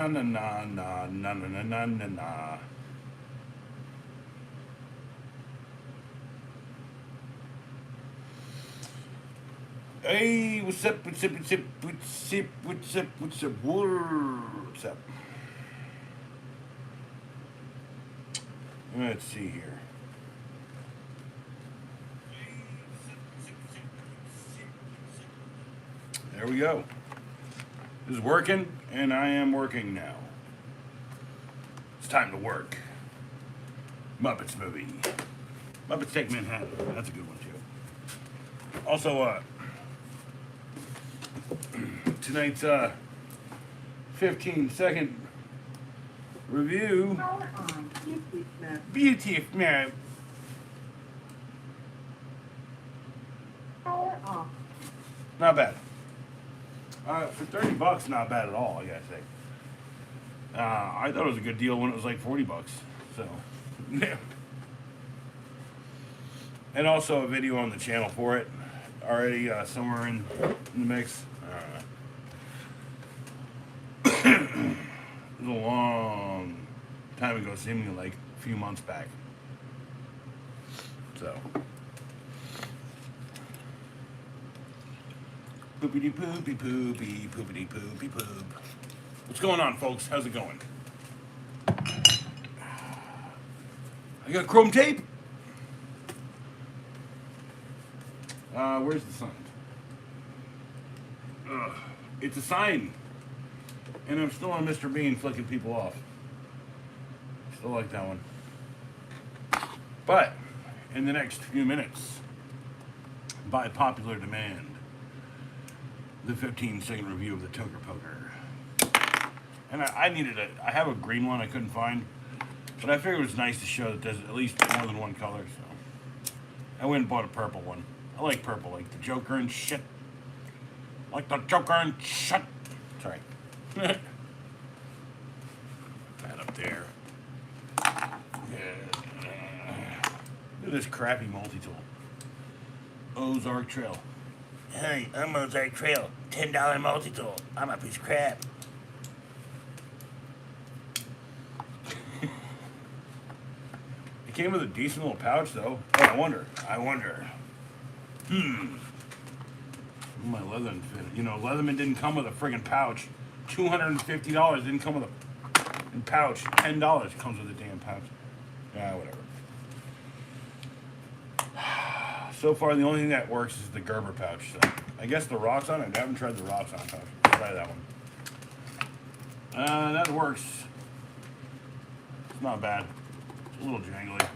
Na na na na na na na na na. Hey, what's up? What's up? What's up? What's up? What's up? What's up? What's up? Let's see here. There we go. This is working, and I am working now. It's time to work. Muppets movie. Muppets Take Manhattan. That's a good one too. Also, tonight's 15-second review. Beauty man. Not bad. For $30, not bad at all, I gotta say. I thought it was a good deal when it was like $40. So, yeah. And also a video on the channel for it already somewhere in the mix. It was a long time ago, seemingly like a few months back. So. Poopity poopy poopy poopity poopy poop. What's going on, folks? How's it going? I got chrome tape. Where's the sign? It's a sign. And I'm still on Mr. Bean flicking people off. Still like that one. But, in the next few minutes, by popular demand, the 15-second review of the Toker Poker. And I have a green one I couldn't find, but I figured it was nice to show that there's at least more than one color, so I went and bought a purple one. I like purple, like the Joker and shit. Like the Joker and shit. Sorry. That up there. Yeah. Look at this crappy multi-tool. Ozark Trail. Hey, I'm Ozark Trail. $10 multi-tool. I'm a piece of crap. It came with a decent little pouch, though. Oh, I wonder. My Leatherman fit. You know, Leatherman didn't come with a friggin' pouch. $250 didn't come with a pouch. $10 comes with a damn pouch. Yeah, whatever. So far, the only thing that works is the Gerber pouch. So I guess the Roxxon. I haven't tried the Roxxon pouch. I'll try that one. That works. It's not bad. It's a little jangly.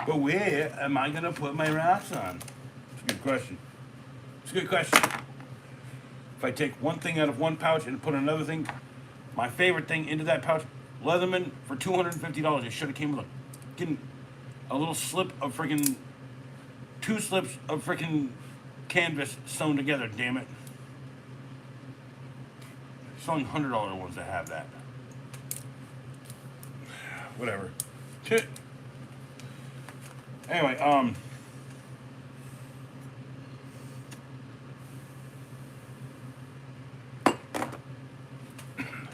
But where am I gonna put my Roxxon? It's a good question. It's a good question. If I take one thing out of one pouch and put another thing, my favorite thing into that pouch, Leatherman for $250. It should have came with a little slip of freaking, 2 slips of freaking canvas sewn together, damn it. Selling $100 ones that have that. Whatever. Anyway,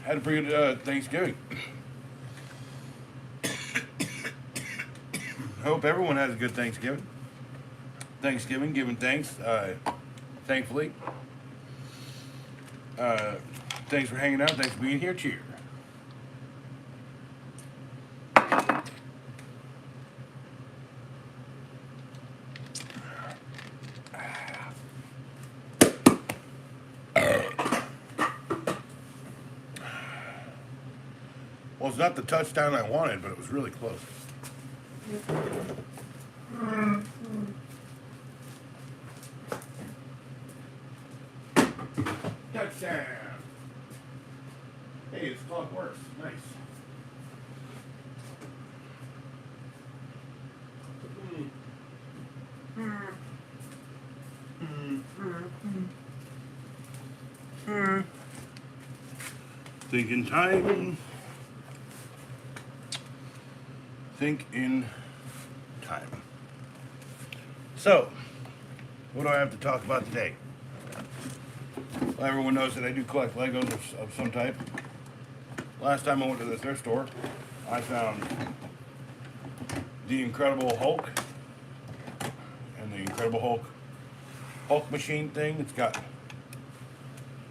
had a pretty good Thanksgiving. Hope everyone has a good Thanksgiving. Thanksgiving, giving thanks, thankfully. Thanks for hanging out. Thanks for being here. Cheers. Well, it's not the touchdown I wanted, but it was really close. Touchdown! Hey, this clock works. Nice. Thinking time. Think in time. So, what do I have to talk about today? Well, everyone knows that I do collect Legos of some type. Last time I went to the thrift store, I found the Incredible Hulk and the Incredible Hulk machine thing. It's got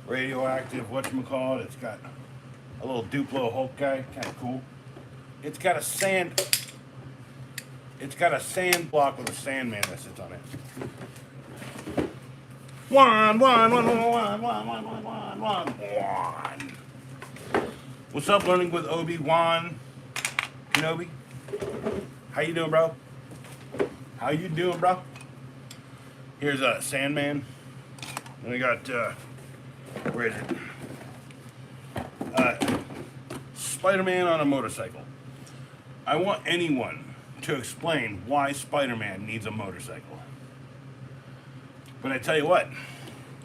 radioactive whatchamacallit. It's got a little Duplo Hulk guy, kind of cool. It's got a sand block with a Sandman that sits on it. One. What's up, Learning with Obi-Wan Kenobi? How you doing, bro? How you doing, bro? Here's a Sandman. And we got, where is it? Spider-Man on a motorcycle. I want anyone to explain why Spider-Man needs a motorcycle. But I tell you what,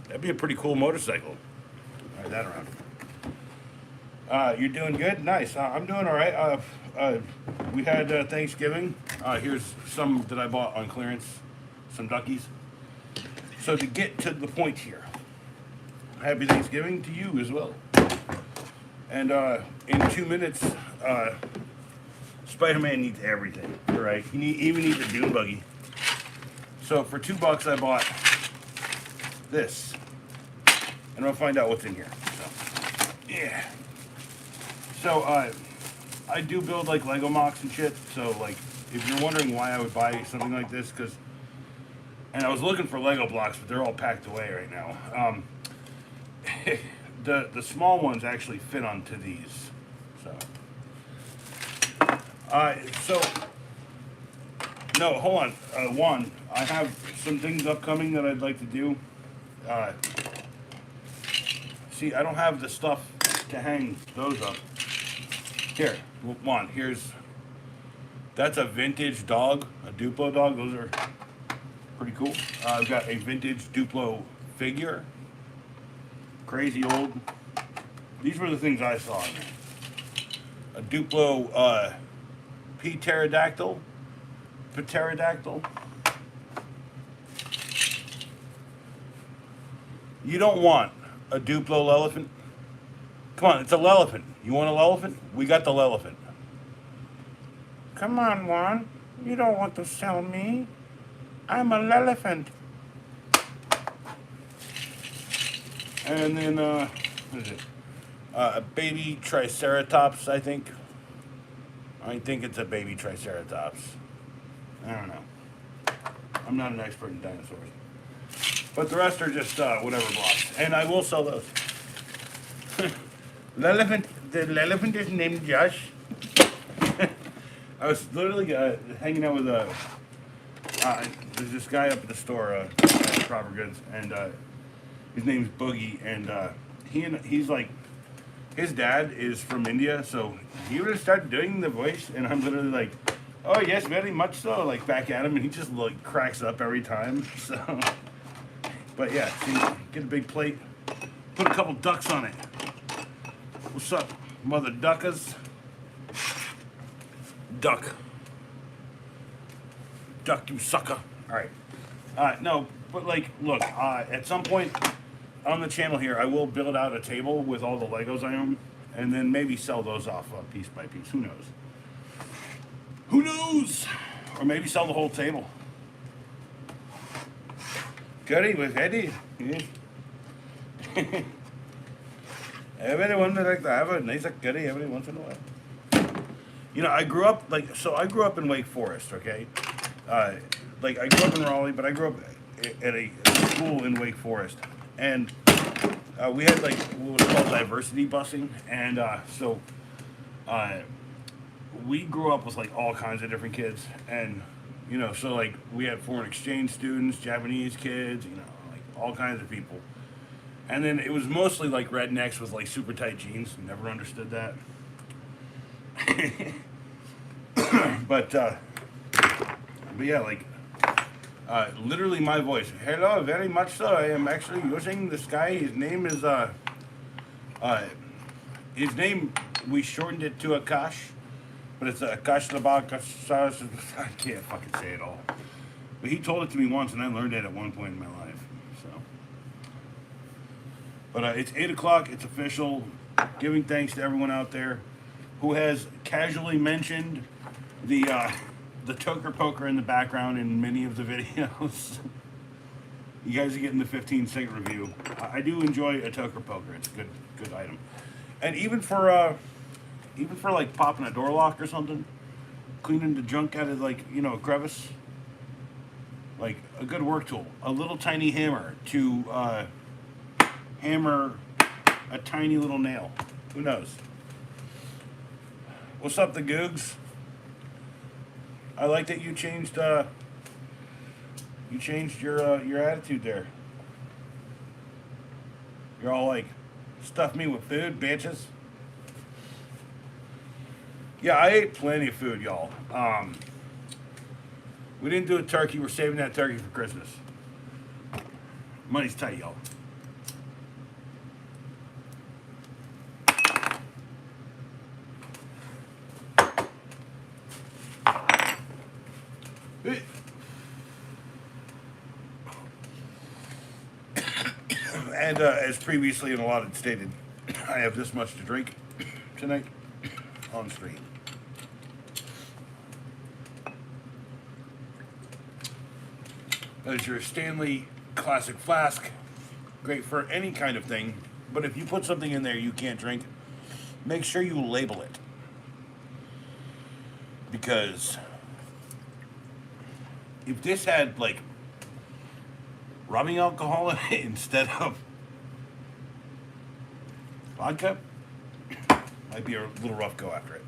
that'd be a pretty cool motorcycle. All right, that around. You're doing good? Nice. I'm doing all right. We had Thanksgiving. Here's some that I bought on clearance, some duckies. So to get to the point here, happy Thanksgiving to you as well. And in 2 minutes, Spider-Man needs everything, right? He even needs a dune buggy. So for $2 I bought this. And I'll find out what's in here. So, yeah. So I do build like Lego mocks and shit. So like if you're wondering why I would buy something like this, and I was looking for Lego blocks, but they're all packed away right now. The small ones actually fit onto these. So no, hold on. One, I have some things upcoming that I'd like to do. See, I don't have the stuff to hang those up. Here, one. That's a vintage dog, a Duplo dog. Those are pretty cool. I've got a vintage Duplo figure. Crazy old. These were the things I saw in there. A Duplo pterodactyl. You don't want a Duplo elephant? Come on, it's a elephant. You want an elephant? We got the elephant. Come on, Juan. You don't want to sell me. I'm an elephant. And then, what is it? A baby triceratops, I think. I think it's a baby triceratops. I don't know. I'm not an expert in dinosaurs. But the rest are just whatever blocks. And I will sell those. The elephant is named Josh. I was literally hanging out with there's this guy up at the store at Proper Goods, and his name's Boogie, and he's like, his dad is from India, so he would start doing the voice, and I'm literally like, oh yes, very much so, like back at him, and he just like cracks up every time. So, but yeah, see, get a big plate, put a couple ducks on it. What's up, mother duckers? Duck, you sucker. All right. No, but like, look, at some point on the channel here, I will build out a table with all the Legos I own, and then maybe sell those off piece by piece. Who knows? Who knows? Or maybe sell the whole table. Curry with Eddie. Yeah. Everyone would like to have a nice curry every once in a while. You know, I grew up in Wake Forest, okay? Like, I grew up in Raleigh, but I grew up at a school in Wake Forest. And we had, like, what was called diversity busing. And so we grew up with, like, all kinds of different kids. And, you know, so, like, we had foreign exchange students, Japanese kids, you know, like, all kinds of people. And then it was mostly, like, rednecks with, like, super tight jeans. Never understood that. But yeah, like, literally my voice. Hello, very much so. I am actually using this guy. His name is, we shortened it to Akash, but it's Akash Labak. I can't fucking say it all. But he told it to me once, and I learned it at one point in my life. So, But it's 8 o'clock. It's official. Giving thanks to everyone out there who has casually mentioned the Toker Poker in the background in many of the videos. You guys are getting the 15-second review. I do enjoy a Toker Poker. It's a good item. And even for like popping a door lock or something, cleaning the junk out of like, you know, a crevice, like a good work tool. A little tiny hammer to hammer a tiny little nail. Who knows? What's up, the Googs? I like that you changed your attitude there. You're all like, stuff me with food, bitches. Yeah, I ate plenty of food, y'all. We didn't do a turkey. We're saving that turkey for Christmas. Money's tight, y'all. And as previously and allotted stated, I have this much to drink tonight on stream. That is your Stanley Classic Flask. Great for any kind of thing. But if you put something in there you can't drink, make sure you label it. Because if this had, like, rubbing alcohol in it instead of vodka, might be a little rough go after it.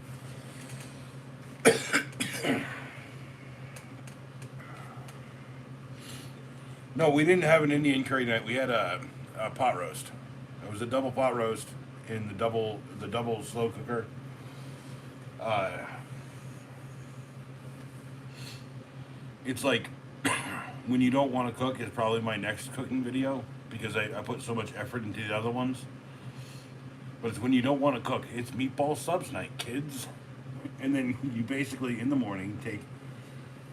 No, we didn't have an Indian curry night. We had a pot roast. It was a double pot roast in the double slow cooker. It's like when you don't want to cook is probably my next cooking video because I put so much effort into the other ones. But it's when you don't want to cook. It's meatball subs night, kids. And then you basically in the morning take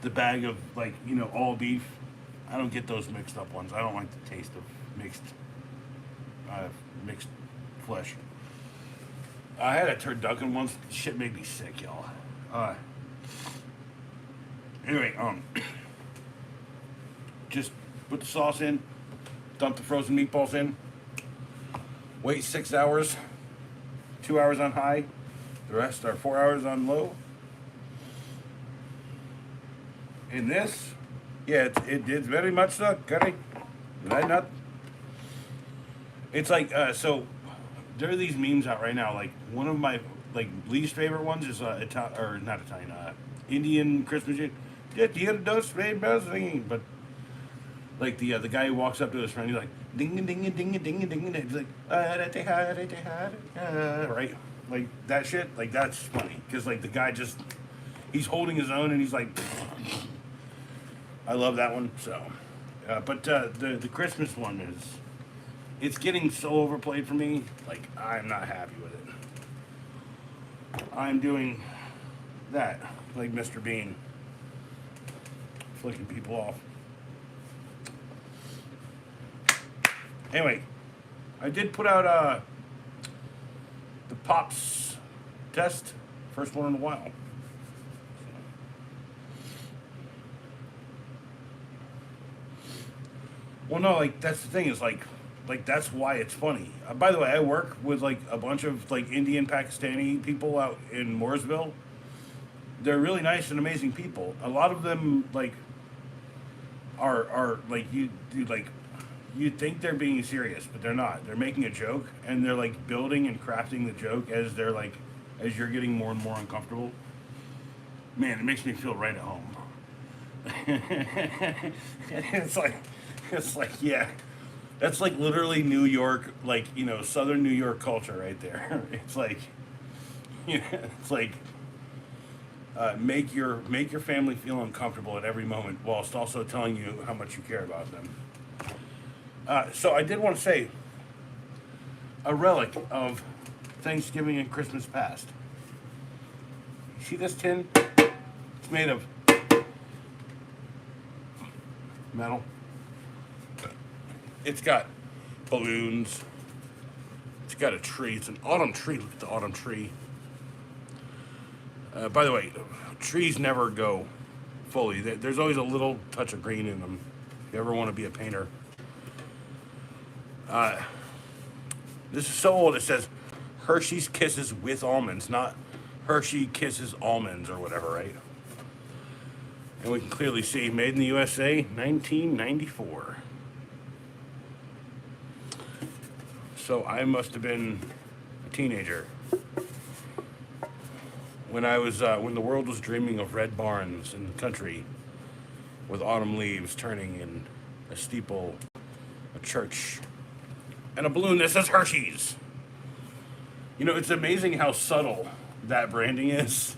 the bag of, like, you know, all beef. I don't get those mixed up ones. I don't like the taste of mixed flesh. I had a turducken once. Shit made me sick, y'all. Anyway, just put the sauce in, dump the frozen meatballs in, wait 6 hours, 2 hours on high, the rest are 4 hours on low. And this, yeah, it's very much so curry. Did I not? It's like, so there are these memes out right now. Like, one of my, like, least favorite ones is Indian Christmas. Just hear those sleigh bells ringing. But like the guy who walks up to his friend, he's like ding ding ding ding ding ding. He's like right, like that shit. Like that's funny because like the guy just he's holding his own and he's like. I love that one. So, but the Christmas one it's getting so overplayed for me. Like I'm not happy with it. I'm doing that like Mr. Bean. Flicking people off. Anyway, I did put out the Pops test, first one in a while. Well, no, like that's the thing is like that's why it's funny. By the way, I work with like a bunch of like Indian Pakistani people out in Mooresville. They're really nice and amazing people. A lot of them like are like you think they're being serious, but they're not. They're making a joke and they're like building and crafting the joke as you're getting more and more uncomfortable. Man, it makes me feel right at home. it's like yeah. That's like literally New York, like, you know, Southern New York culture right there. It's like, you know, it's like make your family feel uncomfortable at every moment, whilst also telling you how much you care about them. So I did want to say a relic of Thanksgiving and Christmas past. See this tin? It's made of metal. It's got balloons, It's got a tree. It's an autumn tree. Look at the autumn tree. By the way, trees never go fully. There's always a little touch of green in them. If you ever want to be a painter. This is so old. It says Hershey's Kisses with almonds, not Hershey Kisses almonds or whatever, right? And we can clearly see made in the USA, 1994. So I must have been a teenager when when the world was dreaming of red barns in the country with autumn leaves turning in a steeple, a church, and a balloon that says Hershey's. You know, it's amazing how subtle that branding is,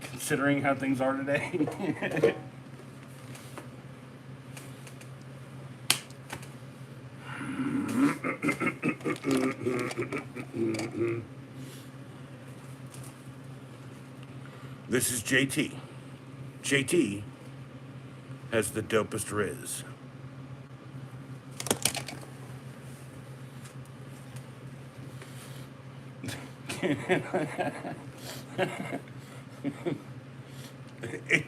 considering how things are today. This is JT. JT has the dopest riz.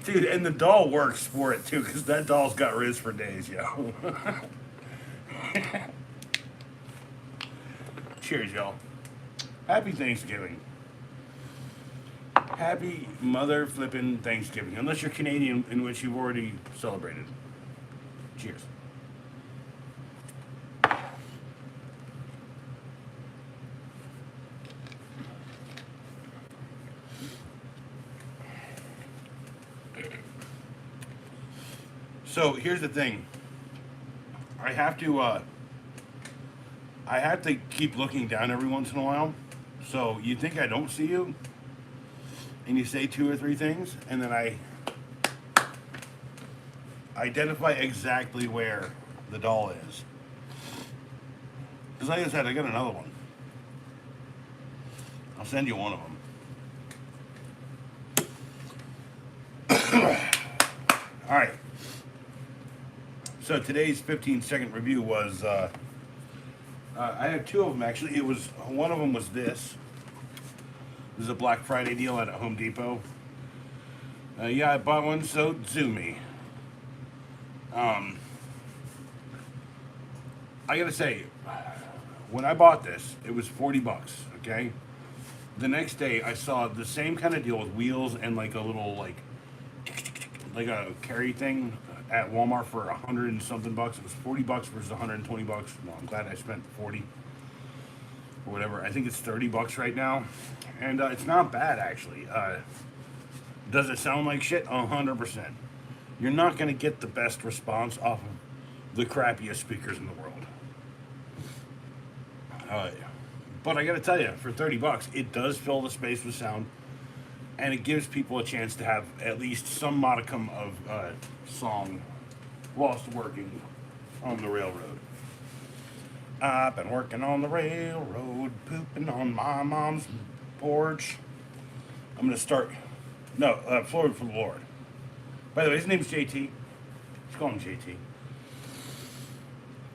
Dude, and the doll works for it too, because that doll's got riz for days, yo. Cheers, y'all. Happy Thanksgiving. Happy mother flippin' Thanksgiving. Unless you're Canadian, in which you've already celebrated. Cheers. So here's the thing. I have to keep looking down every once in a while. So you think I don't see you, and you say 2 or 3 things, and then I identify exactly where the doll is. Because like I said, I got another one. I'll send you one of them. All right. So today's 15-second review was, I had 2 of them actually. One of them was this. This is a Black Friday deal at Home Depot. Yeah, I bought one, so sue me. I gotta say, when I bought this, it was $40, okay? The next day, I saw the same kind of deal with wheels and like a little, like a carry thing at Walmart for $100 and something bucks. It was $40 versus $120. No, I'm glad I spent 40 or whatever. I think it's $30 right now, and it's not bad actually. Does it sound like shit? 100%. You're not gonna get the best response off of the crappiest speakers in the world. But I gotta tell you, for $30, it does fill the space with sound, and it gives people a chance to have at least some modicum of song whilst working on the railroad. I've been working on the railroad, pooping on my mom's porch. I'm gonna start. No, Forward for the Lord. By the way, his name's JT. Let's call him JT.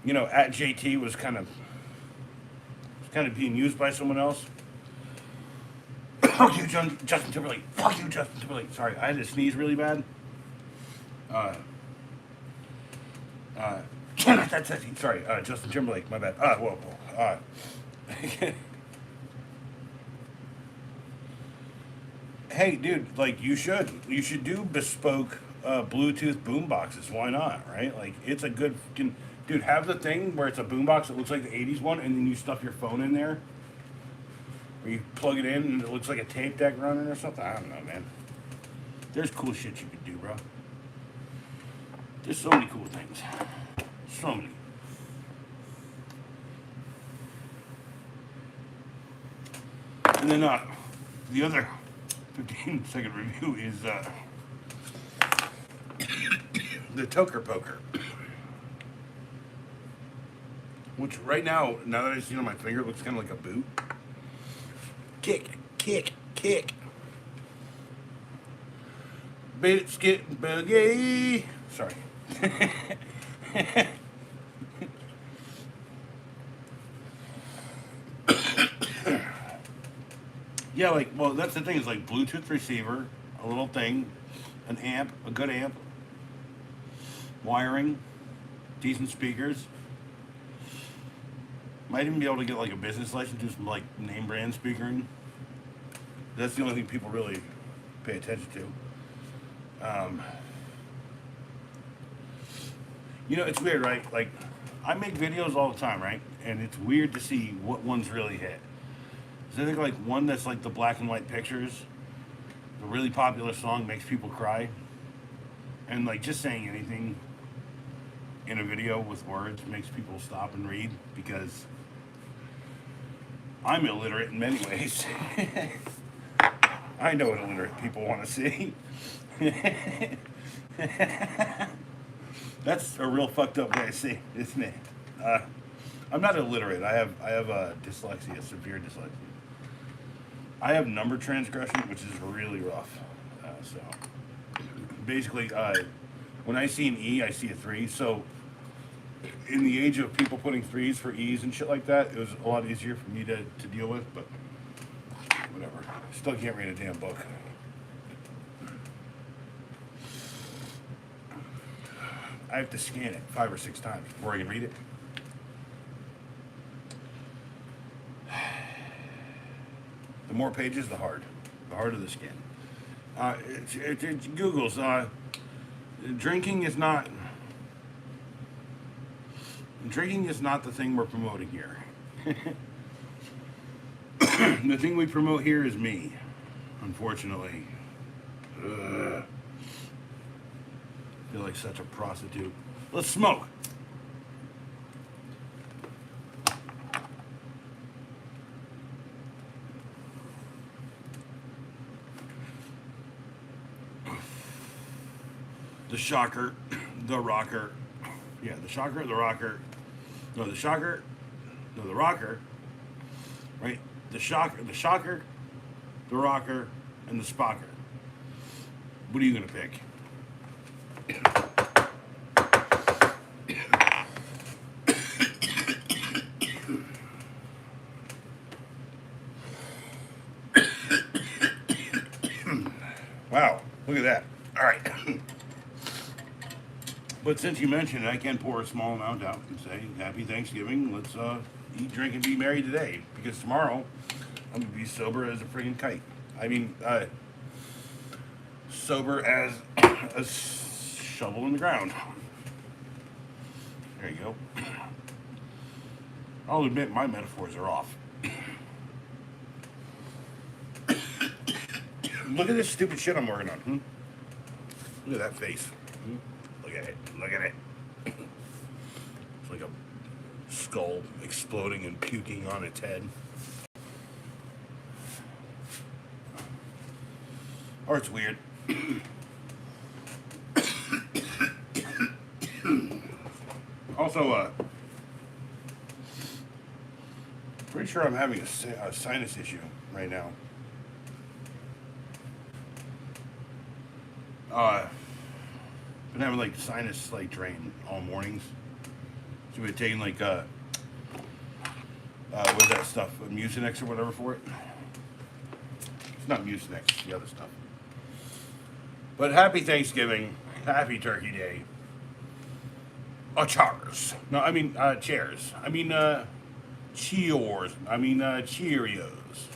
You know, at JT was kind of being used by someone else. Fuck you, Justin Timberlake. Fuck you, Justin Timberlake. Sorry, I had to sneeze really bad. Sorry, Justin Timberlake. My bad. Whoa. Hey, dude, like you should do bespoke Bluetooth boomboxes. Why not? Right? Like it's a good. Dude, have the thing where it's a boombox that looks like the '80s one, and then you stuff your phone in there. Or you plug it in and it looks like a tape deck running or something. I don't know, man. There's cool shit you could do, bro. There's so many cool things. So many. And then the other 15-second review is the Toker Poker. Which right now that I see it on my finger, it looks kind of like a boot. Kick. Beat it, skip, boogie. Sorry. Yeah, like, well, that's the thing. Is like Bluetooth receiver, a little thing, an amp, a good amp, wiring, decent speakers. Might even be able to get like a business license, do some like name brand speakering. That's the only thing people really pay attention to. It's weird, right? Like, I make videos all the time, right? And it's weird to see what ones really hit. So I think like one that's like the black and white pictures, the really popular song makes people cry, and like just saying anything in a video with words makes people stop and read because I'm illiterate in many ways. I know what illiterate people want to see. That's a real fucked up way to say it, isn't it? I'm not illiterate. I have dyslexia, severe dyslexia. I have number transgression, which is really rough. So basically, when I see an E, I see a 3. So in the age of people putting 3s for E's and shit like that, it was a lot easier for me to deal with. But whatever. Still can't read a damn book. I have to scan it 5 or 6 times before I can read it. The more pages, the harder the scan. It Google's drinking is not the thing we're promoting here. The thing we promote here is me, unfortunately. Ugh. I feel like such a prostitute. Let's smoke. The shocker, the rocker. Yeah, the shocker, the rocker. No, the shocker. No, the rocker. Right? The shocker, the rocker, and the spocker. What are you going to pick? Wow, look at that. All right. But since you mentioned it, I can pour a small amount out and say, Happy Thanksgiving. Let's eat, drink, and be merry today. Because tomorrow, I'm going to be sober as a friggin' kite. I mean, sober as a shovel in the ground. There you go. I'll admit my metaphors are off. Look at this stupid shit I'm working on. Look at that face. Look at it. Look at it. It's like a skull exploding and puking on its head. Or it's weird. Also, pretty sure I'm having a sinus issue right now. Been having like sinus like drain all mornings. So we're taking like what's that stuff? Mucinex or whatever for it. It's not Mucinex, it's the other stuff. But happy Thanksgiving, happy Turkey Day. Chars. No, I mean chairs. I mean Cheers. I mean Cheerios.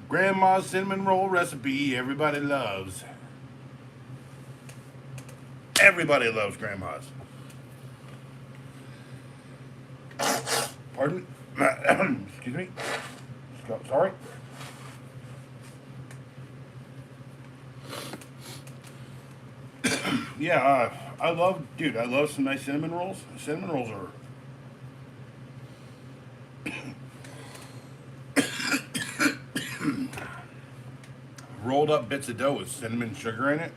Grandma's cinnamon roll recipe everybody loves. Everybody loves grandma's. Pardon? Excuse me. Sorry. Yeah, I love some nice cinnamon rolls. Cinnamon rolls are rolled up bits of dough with cinnamon sugar in it.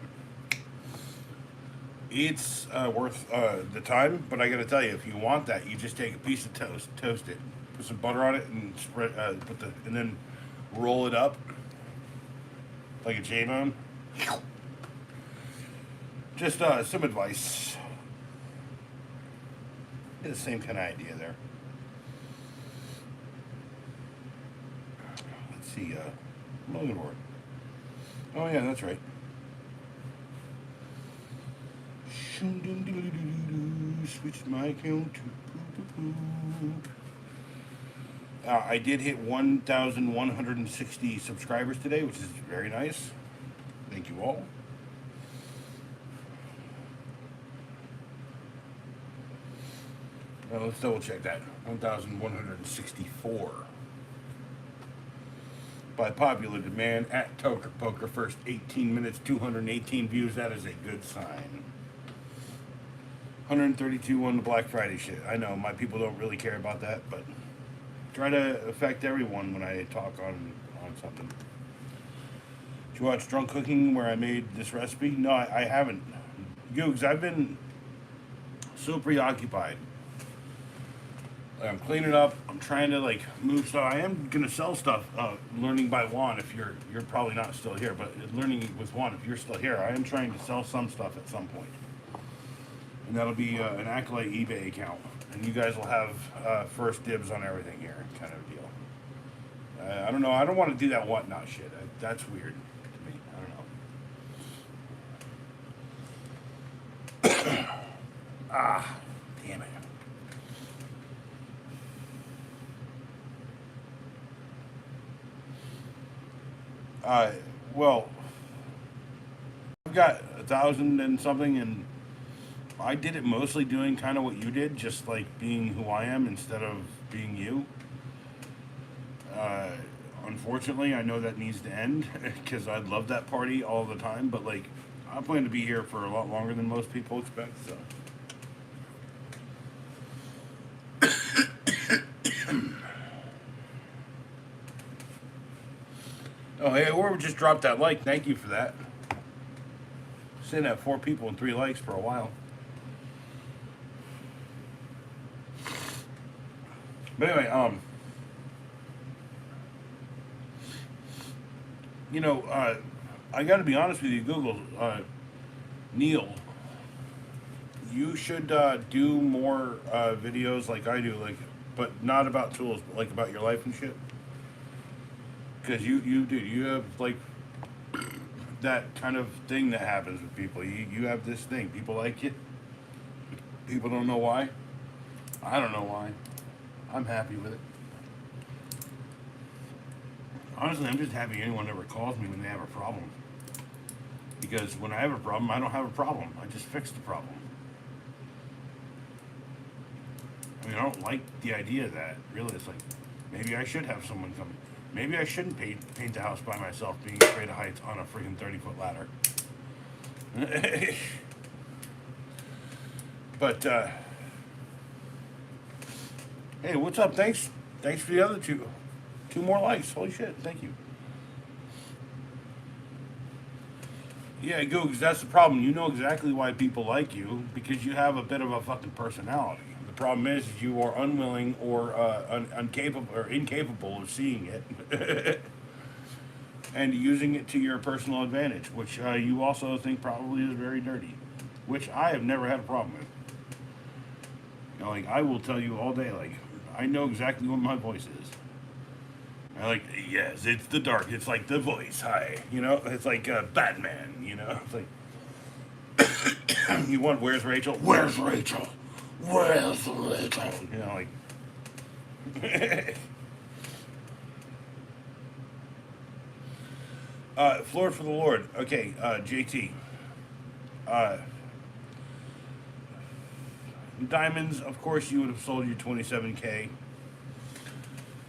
It's worth the time, but I gotta tell you, if you want that, you just take a piece of toast it, put some butter on it, and spread, and then roll it up like a J-bone. Just some advice. The same kind of idea there. Let's see. Motherboard. Oh yeah, that's right. Switch my account to I did hit 1,160 subscribers today, which is very nice. Thank you all. Now let's double check that. 1,164. By popular demand at Toker Poker. First 18 minutes, 218 views. That is a good sign. 132 on the Black Friday shit. I know my people don't really care about that, but try to affect everyone when I talk on something. Did you watch Drunk Cooking where I made this recipe? No, I haven't. Googs, I've been so preoccupied. I'm cleaning up. I'm trying to like move stuff. I am gonna sell stuff. Learning by Juan. If you're probably not still here, but learning with Juan. If you're still here, I am trying to sell some stuff at some point, and that'll be an Acolyte eBay account, and you guys will have first dibs on everything here, kind of deal. I don't know. I don't want to do that whatnot shit. That's weird to me. I don't know. Damn it. Well, I've got 1,000 and something, and I did it mostly doing kind of what you did, just like being who I am instead of being you. Unfortunately, I know that needs to end because I love that party all the time, but like, I plan to be here for a lot longer than most people expect, so. Oh, hey, whoever just dropped that like, thank you for that. Sitting at 4 people and 3 likes for a while. But anyway, you know, I got to be honest with you, Google, Neil, you should do more videos like I do, like, but not about tools, but like about your life and shit. Because you have like that kind of thing that happens with people. You have this thing. People like it. People don't know why. I don't know why. I'm happy with it. Honestly, I'm just happy anyone ever calls me when they have a problem. Because when I have a problem, I don't have a problem. I just fix the problem. I mean, I don't like the idea of that. Really, it's like, maybe I should have someone come. Maybe I shouldn't paint the house by myself, being afraid of heights on a freaking 30-foot ladder. But, hey, what's up? Thanks for the other 2 more likes. Holy shit, thank you. Yeah, Googs, that's the problem. You know exactly why people like you, because you have a bit of a fucking personality. The problem is you are unwilling or incapable of seeing it and using it to your personal advantage, which you also think probably is very dirty, which I have never had a problem with. You know, like, I will tell you all day, like, I know exactly what my voice is. I like, yes, it's the dark. It's like the voice. Hi, you know, it's like Batman. You know, it's like you want where's Rachel? Where's Rachel? Where's Rachel? You know, like. Floor for the Lord. Okay, JT. Diamonds, of course, you would have sold your 27K.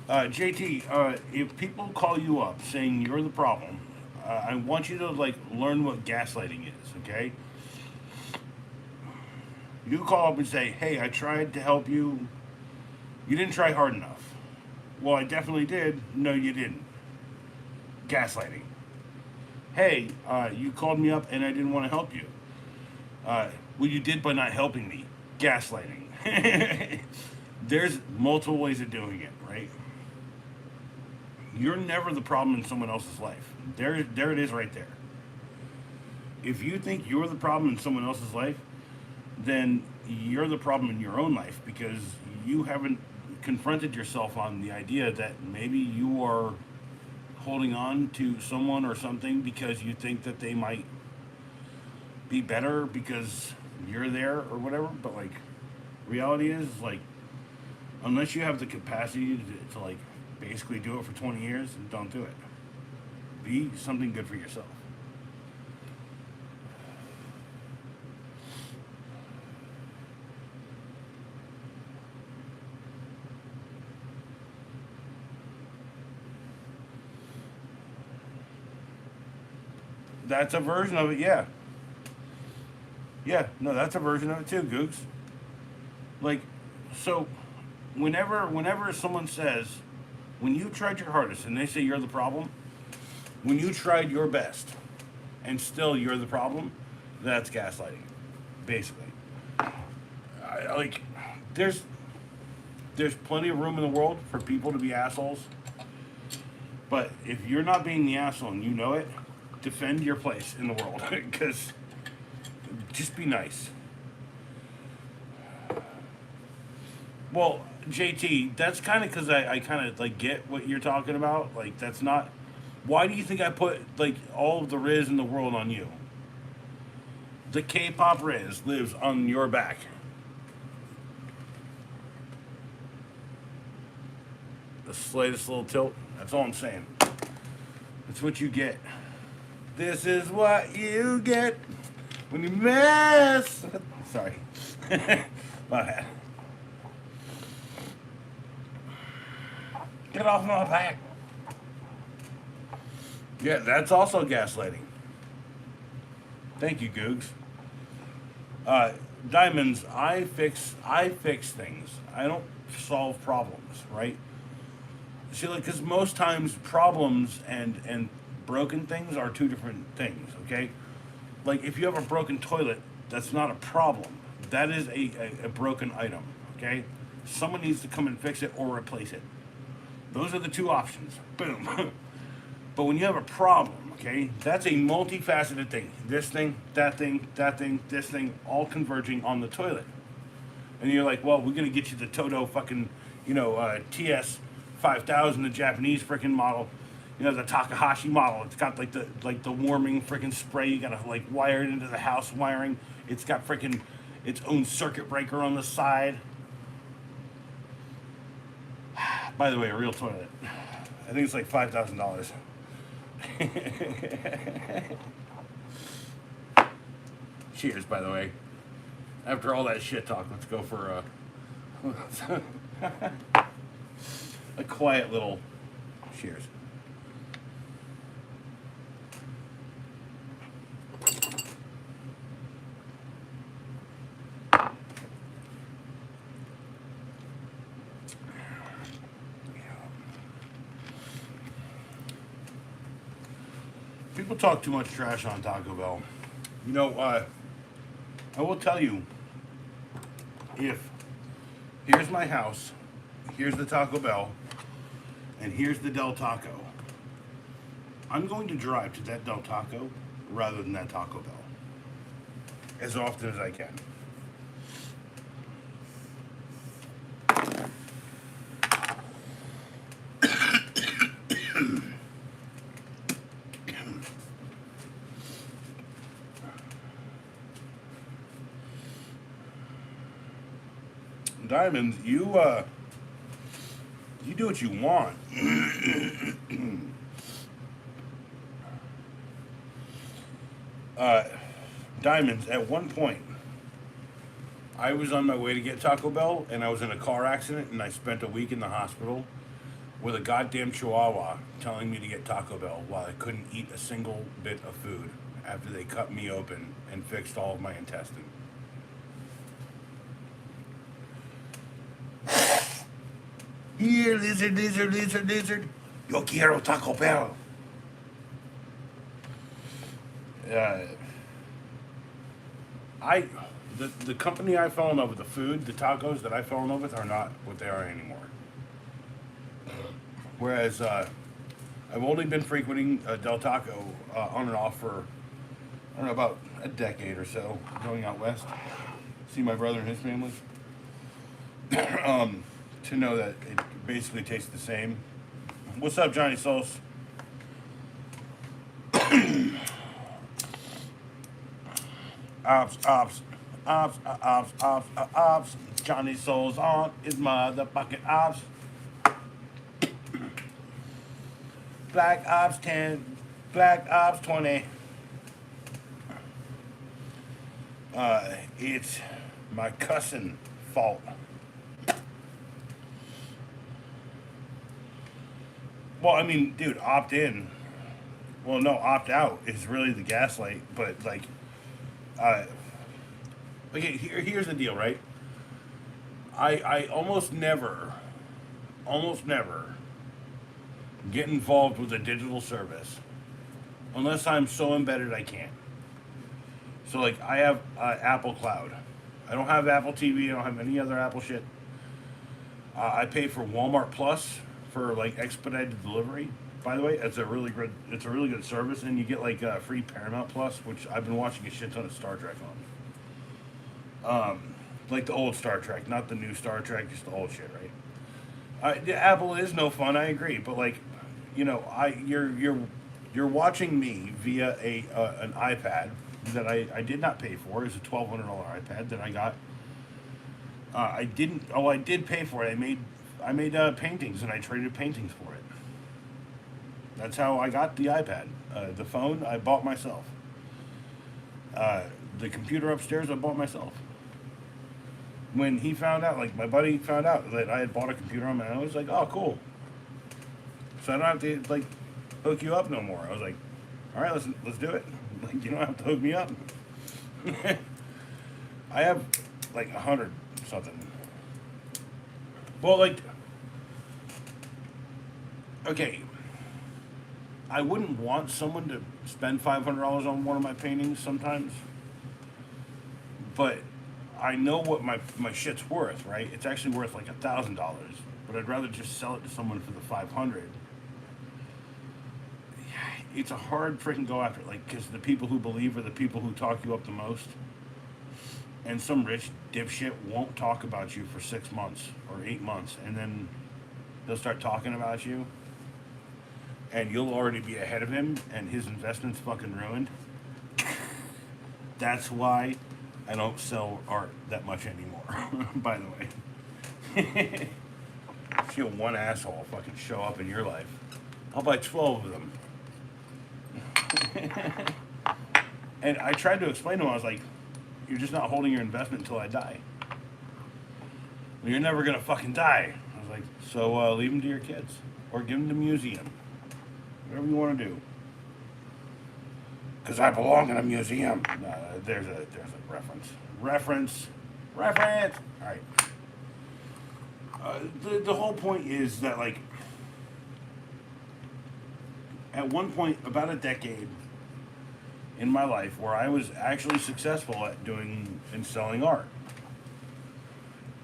JT, if people call you up saying you're the problem, I want you to like learn what gaslighting is, okay? You call up and say, hey, I tried to help you. You didn't try hard enough. Well, I definitely did. No, you didn't. Gaslighting. Hey, you called me up and I didn't want to help you. Well, you did by not helping me. Gaslighting. There's multiple ways of doing it, right? You're never the problem in someone else's life. There it is right there. if you think you're the problem in someone else's life, then you're the problem in your own life because you haven't confronted yourself on the idea that maybe you are holding on to someone or something because you think that they might be better because you're there or whatever. But like, reality is like, unless you have the capacity to like basically do it for 20 years, don't do it. Be something good for yourself. That's a version of it, yeah. Yeah, no, that's a version of it too, Googs. Like, so whenever someone says, when you tried your hardest and they say you're the problem, when you tried your best and still you're the problem, that's gaslighting, basically. Like, there's there's plenty of room in the world for people to be assholes, but if you're not being the asshole and you know it, defend your place in the world because just be nice. Well, JT, that's kind of because I kind of like get what you're talking about. Like, that's not. Why do you think I put like all of the Riz in the world on you? The K-pop Riz lives on your back. The slightest little tilt. That's all I'm saying. That's what you get. This is what you get when you mess. Sorry. My bad. Get off my back. Yeah, that's also gaslighting. Thank you, Googs. Diamonds, I fix things. I don't solve problems, right? See, like, because most times problems and broken things are two different things, okay? Like, if you have a broken toilet, that's not a problem. That is a broken item, okay? Someone needs to come and fix it or replace it. Those are the two options. Boom. But when you have a problem, okay, that's a multifaceted thing. This thing, that thing, that thing, this thing, all converging on the toilet. And you're like, well, we're going to get you the Toto fucking, TS 5000, the Japanese freaking model. The Takahashi model. It's got like the warming freaking spray. You gotta like wire it into the house wiring. It's got freaking its own circuit breaker on the side. By the way, a real toilet. I think it's like $5,000. Cheers, by the way. After all that shit talk, let's go for a quiet little cheers. People talk too much trash on Taco Bell. I will tell you, if here's my house, here's the Taco Bell, and here's the Del Taco, I'm going to drive to that Del Taco rather than that Taco Bell as often as I can. Diamonds, you do what you want. Diamonds, at one point, I was on my way to get Taco Bell, and I was in a car accident, and I spent a week in the hospital with a goddamn chihuahua telling me to get Taco Bell while I couldn't eat a single bit of food after they cut me open and fixed all of my intestine. Here, lizard, lizard, lizard, lizard. Yo quiero Taco Bell. The company I fell in love with, the food, the tacos that I fell in love with are not what they are anymore. Whereas I've only been frequenting Del Taco on and off for don't know, about a decade or so, going out west, see my brother and his family, to know that it basically tastes the same. What's up, Johnny Sauce? Ops. Johnny Souls on his motherfucking ops. Black Ops 10, Black Ops 20. It's my cussing fault. Well, I mean, dude, opt in. Well, no, opt out is really the gaslight, but like, okay, here's the deal, right? I almost never get involved with a digital service unless I'm so embedded I can't. So like I have Apple Cloud. I don't have Apple TV. I don't have any other Apple shit. I pay for Walmart Plus for like expedited delivery. By the way, it's a really good service, and you get like free Paramount Plus, which I've been watching a shit ton of Star Trek on. Like the old Star Trek, not the new Star Trek, just the old shit, right? Apple is no fun, I agree, but like, you know, you're watching me via an iPad that I did not pay for. It's a $1,200 iPad that I got. I did pay for it. I made paintings, and I traded paintings for it. That's how I got the iPad. The phone I bought myself. The computer upstairs I bought myself. When he found out, like my buddy found out that I had bought a computer on my own, I was like, oh, cool. So I don't have to like hook you up no more. I was like, all right, let's do it. Like, you don't have to hook me up. I have like 100 something. Well, like, okay, I wouldn't want someone to spend $500 on one of my paintings sometimes, but I know what my shit's worth, right? It's actually worth like $1,000, but I'd rather just sell it to someone for the 500. It's a hard freaking go after, like, because the people who believe are the people who talk you up the most, and some rich dipshit won't talk about you for 6 months or 8 months, and then they'll start talking about you, and you'll already be ahead of him, and his investment's fucking ruined. That's why I don't sell art that much anymore, by the way. See one asshole fucking show up in your life, I'll buy 12 of them. And I tried to explain to him, I was like, you're just not holding your investment until I die. Well, you're never gonna fucking die. I was like, so leave them to your kids, or give them to a museum. Whatever you want to do. Because I belong in a museum. There's a reference. All right. The whole point is that, like, at one point, about a decade in my life, where I was actually successful at doing and selling art.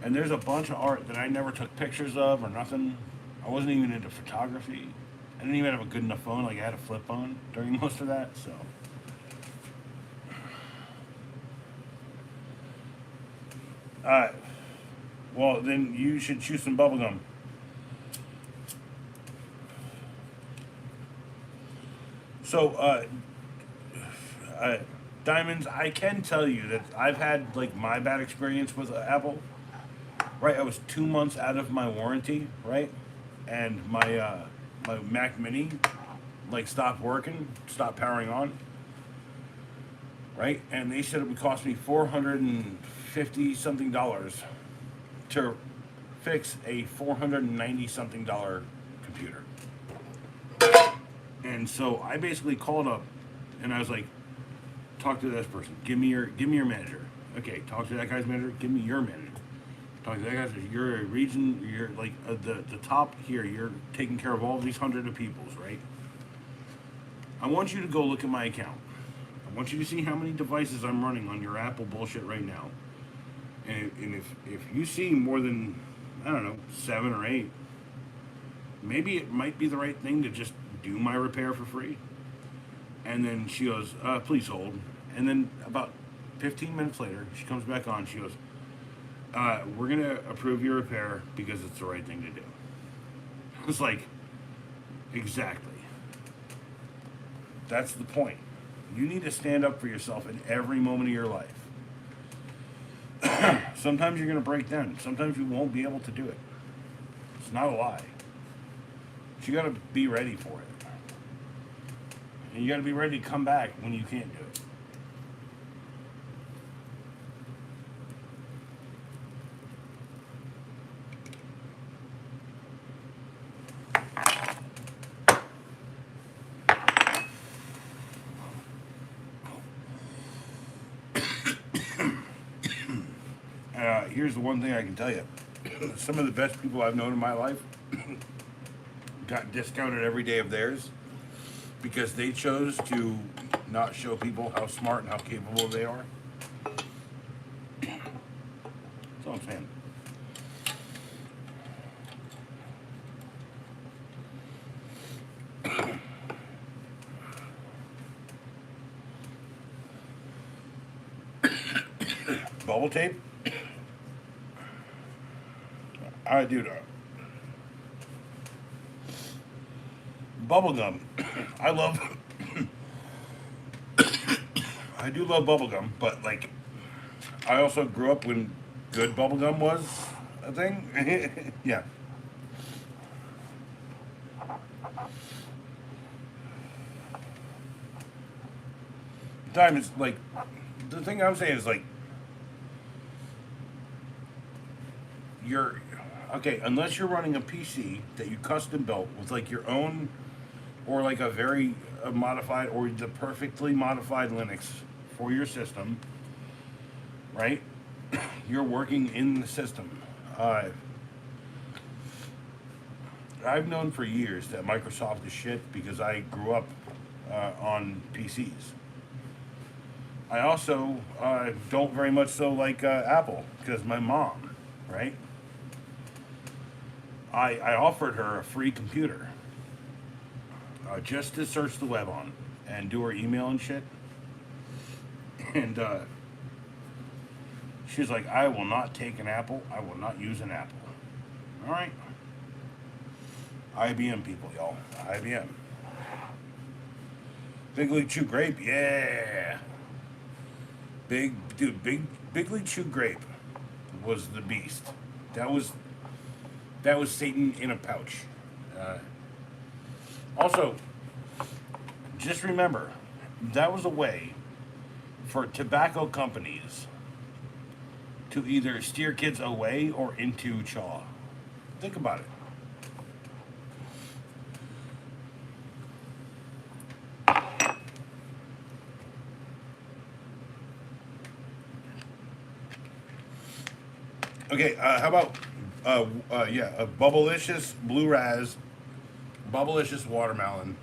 And there's a bunch of art that I never took pictures of or nothing. I wasn't even into photography. I didn't even have a good enough phone. Like, I had a flip phone during most of that, so. Well, then you should chew some bubble gum. So, Diamonds, I can tell you that I've had, like, my bad experience with Apple. Right, I was 2 months out of my warranty, right? And my Mac Mini, like, stopped working, stopped powering on. Right? And they said it would cost me $450 something to fix a $490 something computer. And so I basically called up and I was like, talk to this person. Give me your manager. Okay, talk to that guy's manager. Give me your manager. Talk to that guy's manager. You're a region. You're like the top here. You're taking care of all these hundred of peoples, right? I want you to go look at my account. I want you to see how many devices I'm running on your Apple bullshit right now. And if you see more than, I don't know, 7 or 8, maybe it might be the right thing to just do my repair for free. And then she goes, please hold. And then about 15 minutes later, she comes back on. She goes, we're going to approve your repair because it's the right thing to do. I was like, exactly. That's the point. You need to stand up for yourself in every moment of your life. Sometimes you're going to break down. Sometimes you won't be able to do it. It's not a lie. But you got to be ready for it. And you got to be ready to come back when you can't do it. Here's the one thing I can tell you. Some of the best people I've known in my life got discounted every day of theirs because they chose to not show people how smart and how capable they are. That's all I'm saying. Bubble tape? Dude, bubblegum. I love. I do love bubblegum, but like, I also grew up when good bubblegum was a thing. Yeah. Time is like, the thing I'm saying is like, you're okay, unless you're running a PC that you custom built with like your own, or like a very modified, or the perfectly modified Linux for your system, right? You're working in the system. I've known for years that Microsoft is shit because I grew up on PCs. I also don't very much so like Apple because my mom, right? I offered her a free computer just to search the web on and do her email and shit. And she's like, I will not take an Apple. I will not use an Apple. All right. IBM people, y'all. IBM. Big League Chew Grape, yeah. Big League Chew Grape was the beast. That was Satan in a pouch. Also, just remember, that was a way for tobacco companies to either steer kids away or into chaw. Think about it. Okay, how about a Bubblicious Blue Raz, Bubblicious Watermelon,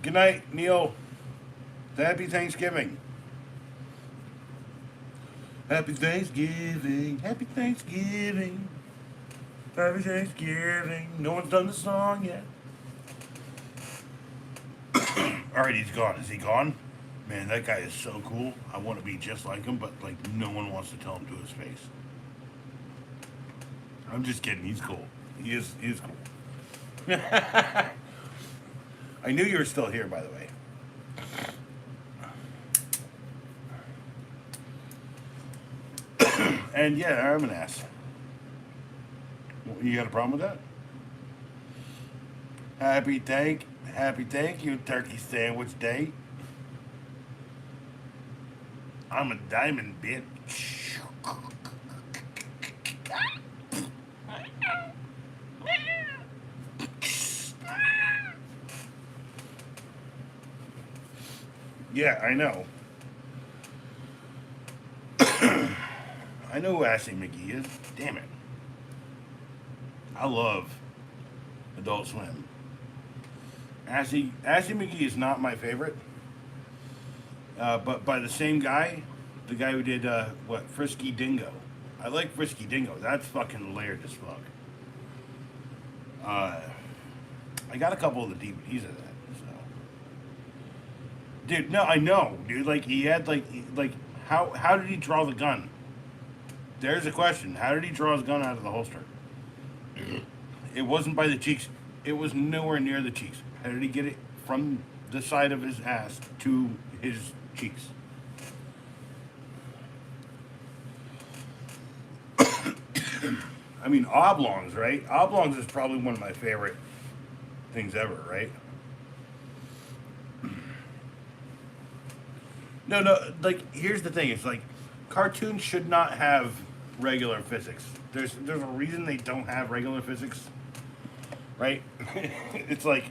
good night, Neil. Happy Thanksgiving. Happy Thanksgiving. Happy Thanksgiving. Happy Thanksgiving. No one's done the song yet. All right, he's gone. Is he gone? Man, that guy is so cool. I want to be just like him, but like no one wants to tell him to his face. I'm just kidding. He's cool. He is cool. I knew you were still here, by the way. And yeah, I'm an ass. You got a problem with that? Happy thank you, Turkey Sandwich Day. I'm a diamond, bitch. Yeah, I know. I know who Ashley McGee is. Damn it. I love Adult Swim. Ashley McGee is not my favorite. But by the same guy, the guy who did, Frisky Dingo. I like Frisky Dingo. That's fucking layered as fuck. I got a couple of the DVDs of that. So, dude, no, I know, dude. Like he had like how did he draw the gun? There's a question. How did he draw his gun out of the holster? It wasn't by the cheeks. It was nowhere near the cheeks. How did he get it from the side of his ass to his cheeks? I mean, oblongs, right? Oblongs is probably one of my favorite things ever, right? No, no, like, here's the thing. It's like, cartoons should not have regular physics. There's a reason they don't have regular physics, right? It's like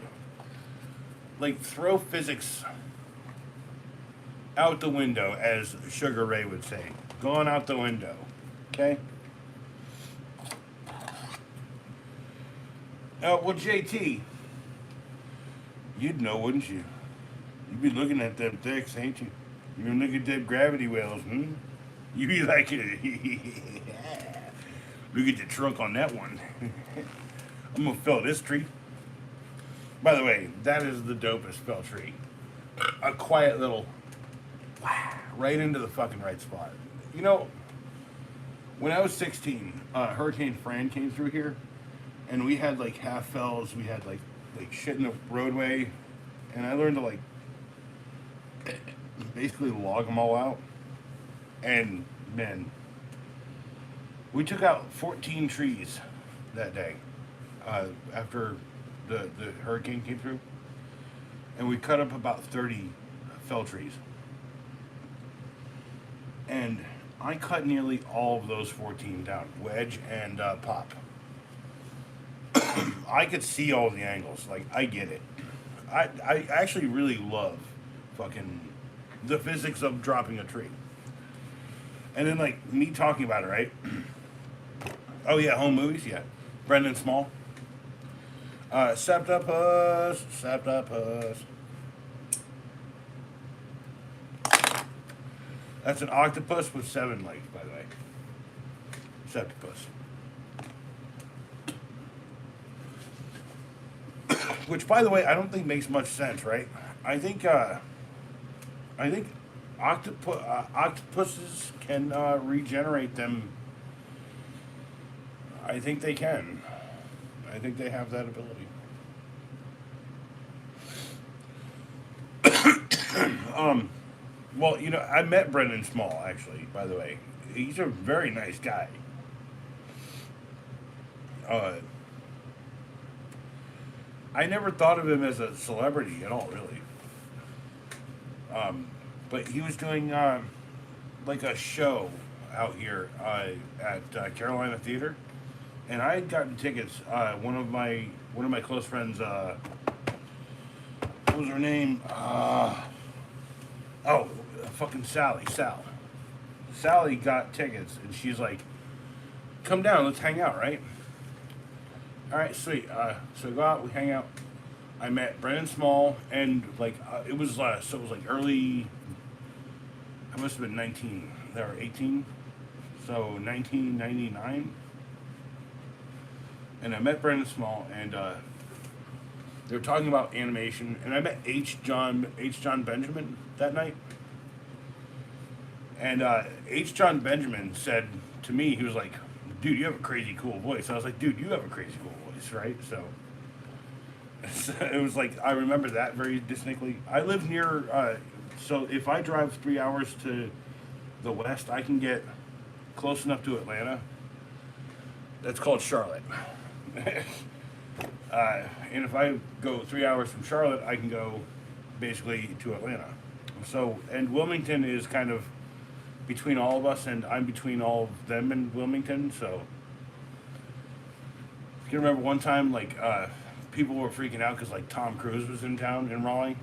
throw physics out the window, as Sugar Ray would say. Going out the window, okay? Well, JT, you'd know, wouldn't you? You'd be looking at them dicks, ain't you? You been looking at them gravity wells, hmm? You be like, look at the trunk on that one. I'm gonna fell this tree. By the way, that is the dopest fell tree. A quiet little, right into the fucking right spot. You know, when I was 16, Hurricane Fran came through here, and we had like half fells. We had like shit in the roadway, and I learned to like basically log them all out. And man, we took out 14 trees that day after the hurricane came through, and we cut up about 30 fell trees. And I cut nearly all of those 14 down, wedge and pop. I could see all the angles. Like, I get it. I actually really love fucking the physics of dropping a tree. And then, like, me talking about it, right? Oh, yeah, home movies, yeah. Brendan Small. Septopus. That's an octopus with 7 legs, by the way. Septopus. Which, by the way, I don't think makes much sense, right? I think octopuses can regenerate them. I think they can. I think they have that ability. Well, you know, I met Brendan Small, actually, by the way. He's a very nice guy. I never thought of him as a celebrity at all, really. But he was doing like a show out here at Carolina Theater, and I had gotten tickets. One of my close friends, what was her name? Fucking Sal. Sally got tickets, and she's like, "Come down, let's hang out, right?" All right, sweet. So we go out, we hang out. I met Brendan Small, and like it was early. I must have been 19. They were 18, so 1999. And I met Brendan Small, and they were talking about animation, and I met H. John Benjamin that night. And H. John Benjamin said to me, he was like, "Dude, you have a crazy cool voice." I was like, "Dude, you have a crazy cool voice, right?" So it was like, I remember that very distinctly. I live near, so if I drive 3 hours to the west, I can get close enough to Atlanta. That's called Charlotte. And if I go 3 hours from Charlotte, I can go basically to Atlanta. So, and Wilmington is kind of between all of us, and I'm between all of them and Wilmington. So, you can remember one time, like, people were freaking out because, like, Tom Cruise was in town in Raleigh.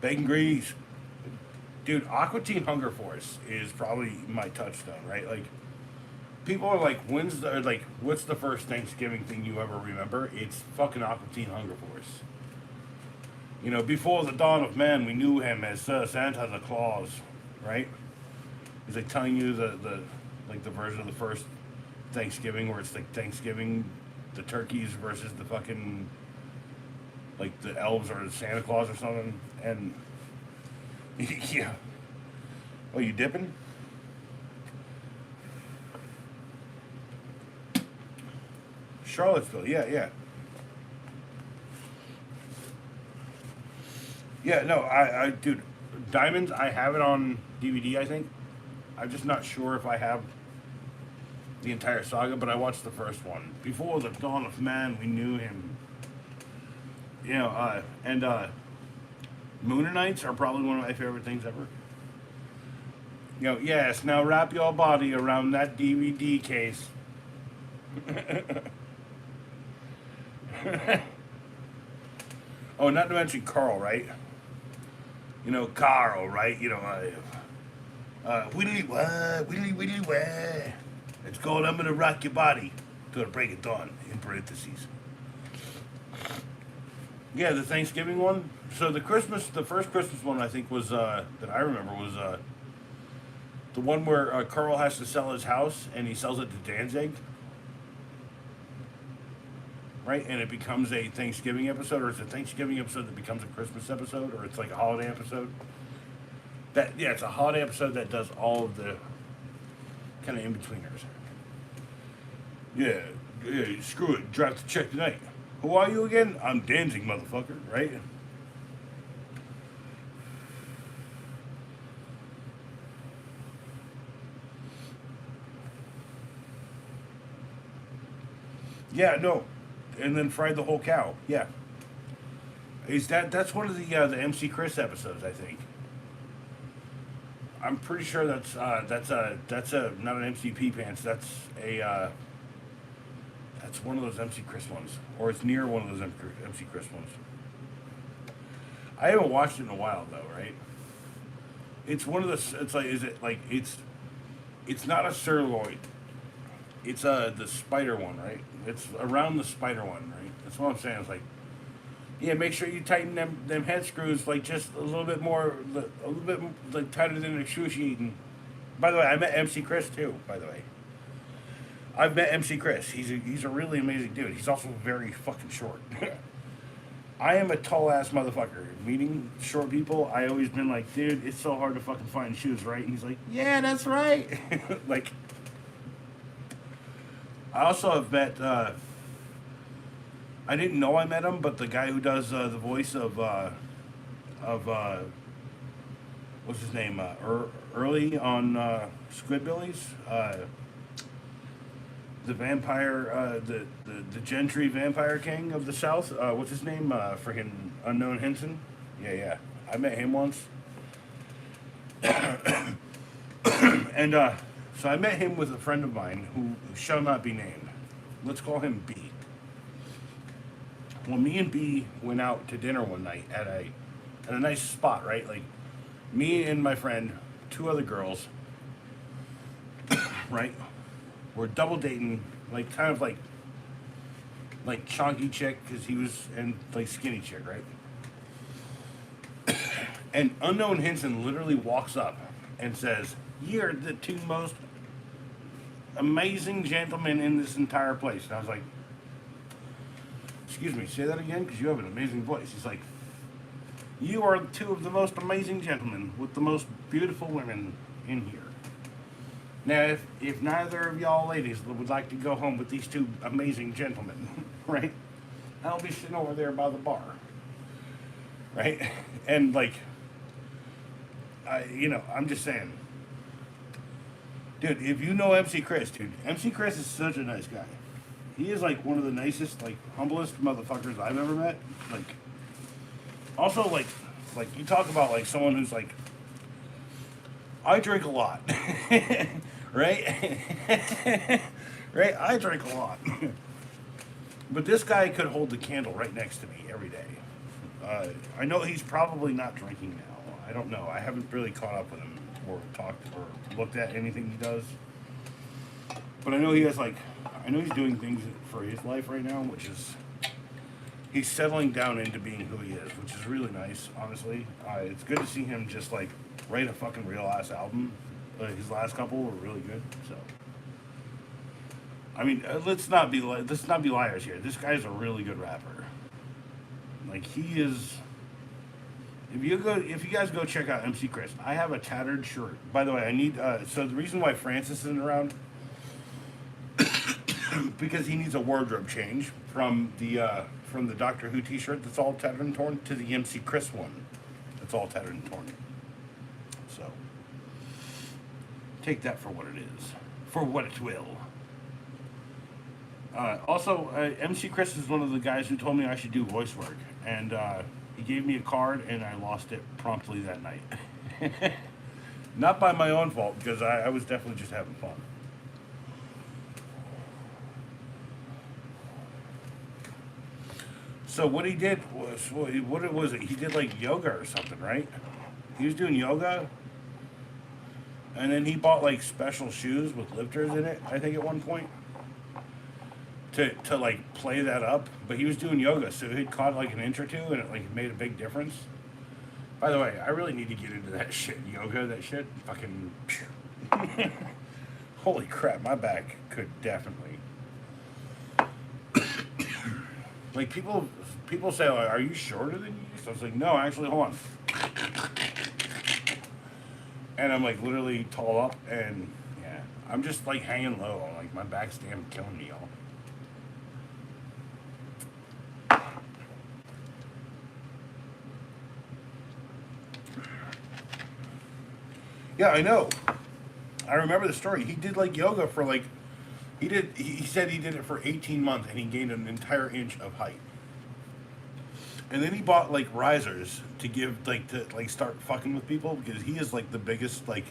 Bacon grease. Dude, Aqua Teen Hunger Force is probably my touchstone, right? Like, people are like, what's the first Thanksgiving thing you ever remember? It's fucking Aqua Teen Hunger Force. You know, before the dawn of man, we knew him as Santa the Claus, right? He's like telling you the version of the first Thanksgiving, where it's like Thanksgiving, the turkeys versus the fucking like the elves or the Santa Claus or something, and yeah. Oh, you dipping? Charlottesville, yeah, yeah. Yeah, no, dude, Diamonds, I have it on DVD, I think. I'm just not sure if I have the entire saga, but I watched the first one. Before the dawn of man, we knew him. You know, Mooner Nights are probably one of my favorite things ever. You know, yes, now wrap your body around that DVD case. Oh, not to mention Carl, right? You know, Carl, right? You know, widdly wah, widdly widdly wah. It's called I'm gonna rock your body till the break of dawn, in parentheses. Yeah, the Thanksgiving one. So the first Christmas one I think was, that I remember was, the one where Carl has to sell his house and he sells it to Danzig. Right? And it becomes a Thanksgiving episode, or it's a Thanksgiving episode that becomes a Christmas episode, or it's like a holiday episode. Yeah, it's a holiday episode that does all of the kind of in-betweeners. Yeah, screw it, drop the check tonight. Who are you again? I'm Danzig, motherfucker, right? Yeah, no. And then fried the whole cow. Yeah. That's one of the MC Chris episodes, I think. I'm pretty sure that's a not an MCP pants. That's one of those MC Chris ones, or it's near one of those MC Chris ones. I haven't watched it in a while though, right? It's one of the. It's like is it like it's not a sirloin. It's the spider one, right? It's around the spider one, right? That's what I'm saying. It's like, yeah, make sure you tighten them head screws like just a little bit more, a little bit like tighter than excruciating. By the way, I met MC Chris too. By the way, I've met MC Chris. He's a really amazing dude. He's also very fucking short. I am a tall ass motherfucker. Meeting short people, I always been like, dude, it's so hard to fucking find shoes, right? And he's like, yeah, that's right. Like. I also have met, I didn't know I met him, but the guy who does the voice of what's his name, Early on Squidbillies, the vampire, the Gentry vampire king of the South, what's his name, freaking Unknown Henson? Yeah, I met him once. And, so I met him with a friend of mine who shall not be named. Let's call him B. Well, me and B went out to dinner one night at a nice spot, right? Like me and my friend, two other girls, right? We're double dating, like kind of like chunky chick because he was and like skinny chick, right? And Unknown Henson literally walks up and says, "You're the two most amazing gentlemen in this entire place." And I was like, "Excuse me, say that again, because you have an amazing voice." He's like, "You are two of the most amazing gentlemen with the most beautiful women in here. Now, if neither of y'all ladies would like to go home with these two amazing gentlemen," right? "I'll be sitting over there by the bar." Right? And like, I'm just saying. Dude, if you know MC Chris, dude, MC Chris is such a nice guy. He is like one of the nicest, like humblest motherfuckers I've ever met. Like, also like you talk about like someone who's like, I drink a lot, right? Right? I drink a lot, but this guy could hold the candle right next to me every day. I know he's probably not drinking now. I don't know. I haven't really caught up with him or talked or looked at anything he does. But I know he has I know he's doing things for his life right now, which is, he's settling down into being who he is, which is really nice, honestly. It's good to see him just like write a fucking real ass album. His last couple were really good, so. I mean, let's not be liars here. This guy's a really good rapper. Like he is. If you guys go check out MC Chris, I have a tattered shirt. By the way, I need. So the reason why Francis isn't around because he needs a wardrobe change from the Doctor Who T-shirt that's all tattered and torn to the MC Chris one that's all tattered and torn. So take that for what it is, for what it will. Also, MC Chris is one of the guys who told me I should do voice work, and he gave me a card, and I lost it promptly that night. Not by my own fault, because I was definitely just having fun. So what he did was, what was it? He did like yoga or something, right? He was doing yoga, and then he bought like special shoes with lifters in it, I think at one point. To like play that up, but he was doing yoga, so he'd caught like an inch or two, and it like made a big difference. By the way, I really need to get into that shit, yoga, that shit, fucking. Holy crap, my back could definitely. Like people say, like, "Are you shorter than you used to?" I was like, "No, actually, hold on." And I'm like literally tall up, and yeah, I'm just like hanging low. Like my back's damn killing me, y'all. Yeah, I know. I remember the story. He did like yoga for like, he said he did it for 18 months and he gained an entire inch of height. And then he bought like risers to give to start fucking with people because he is like the biggest like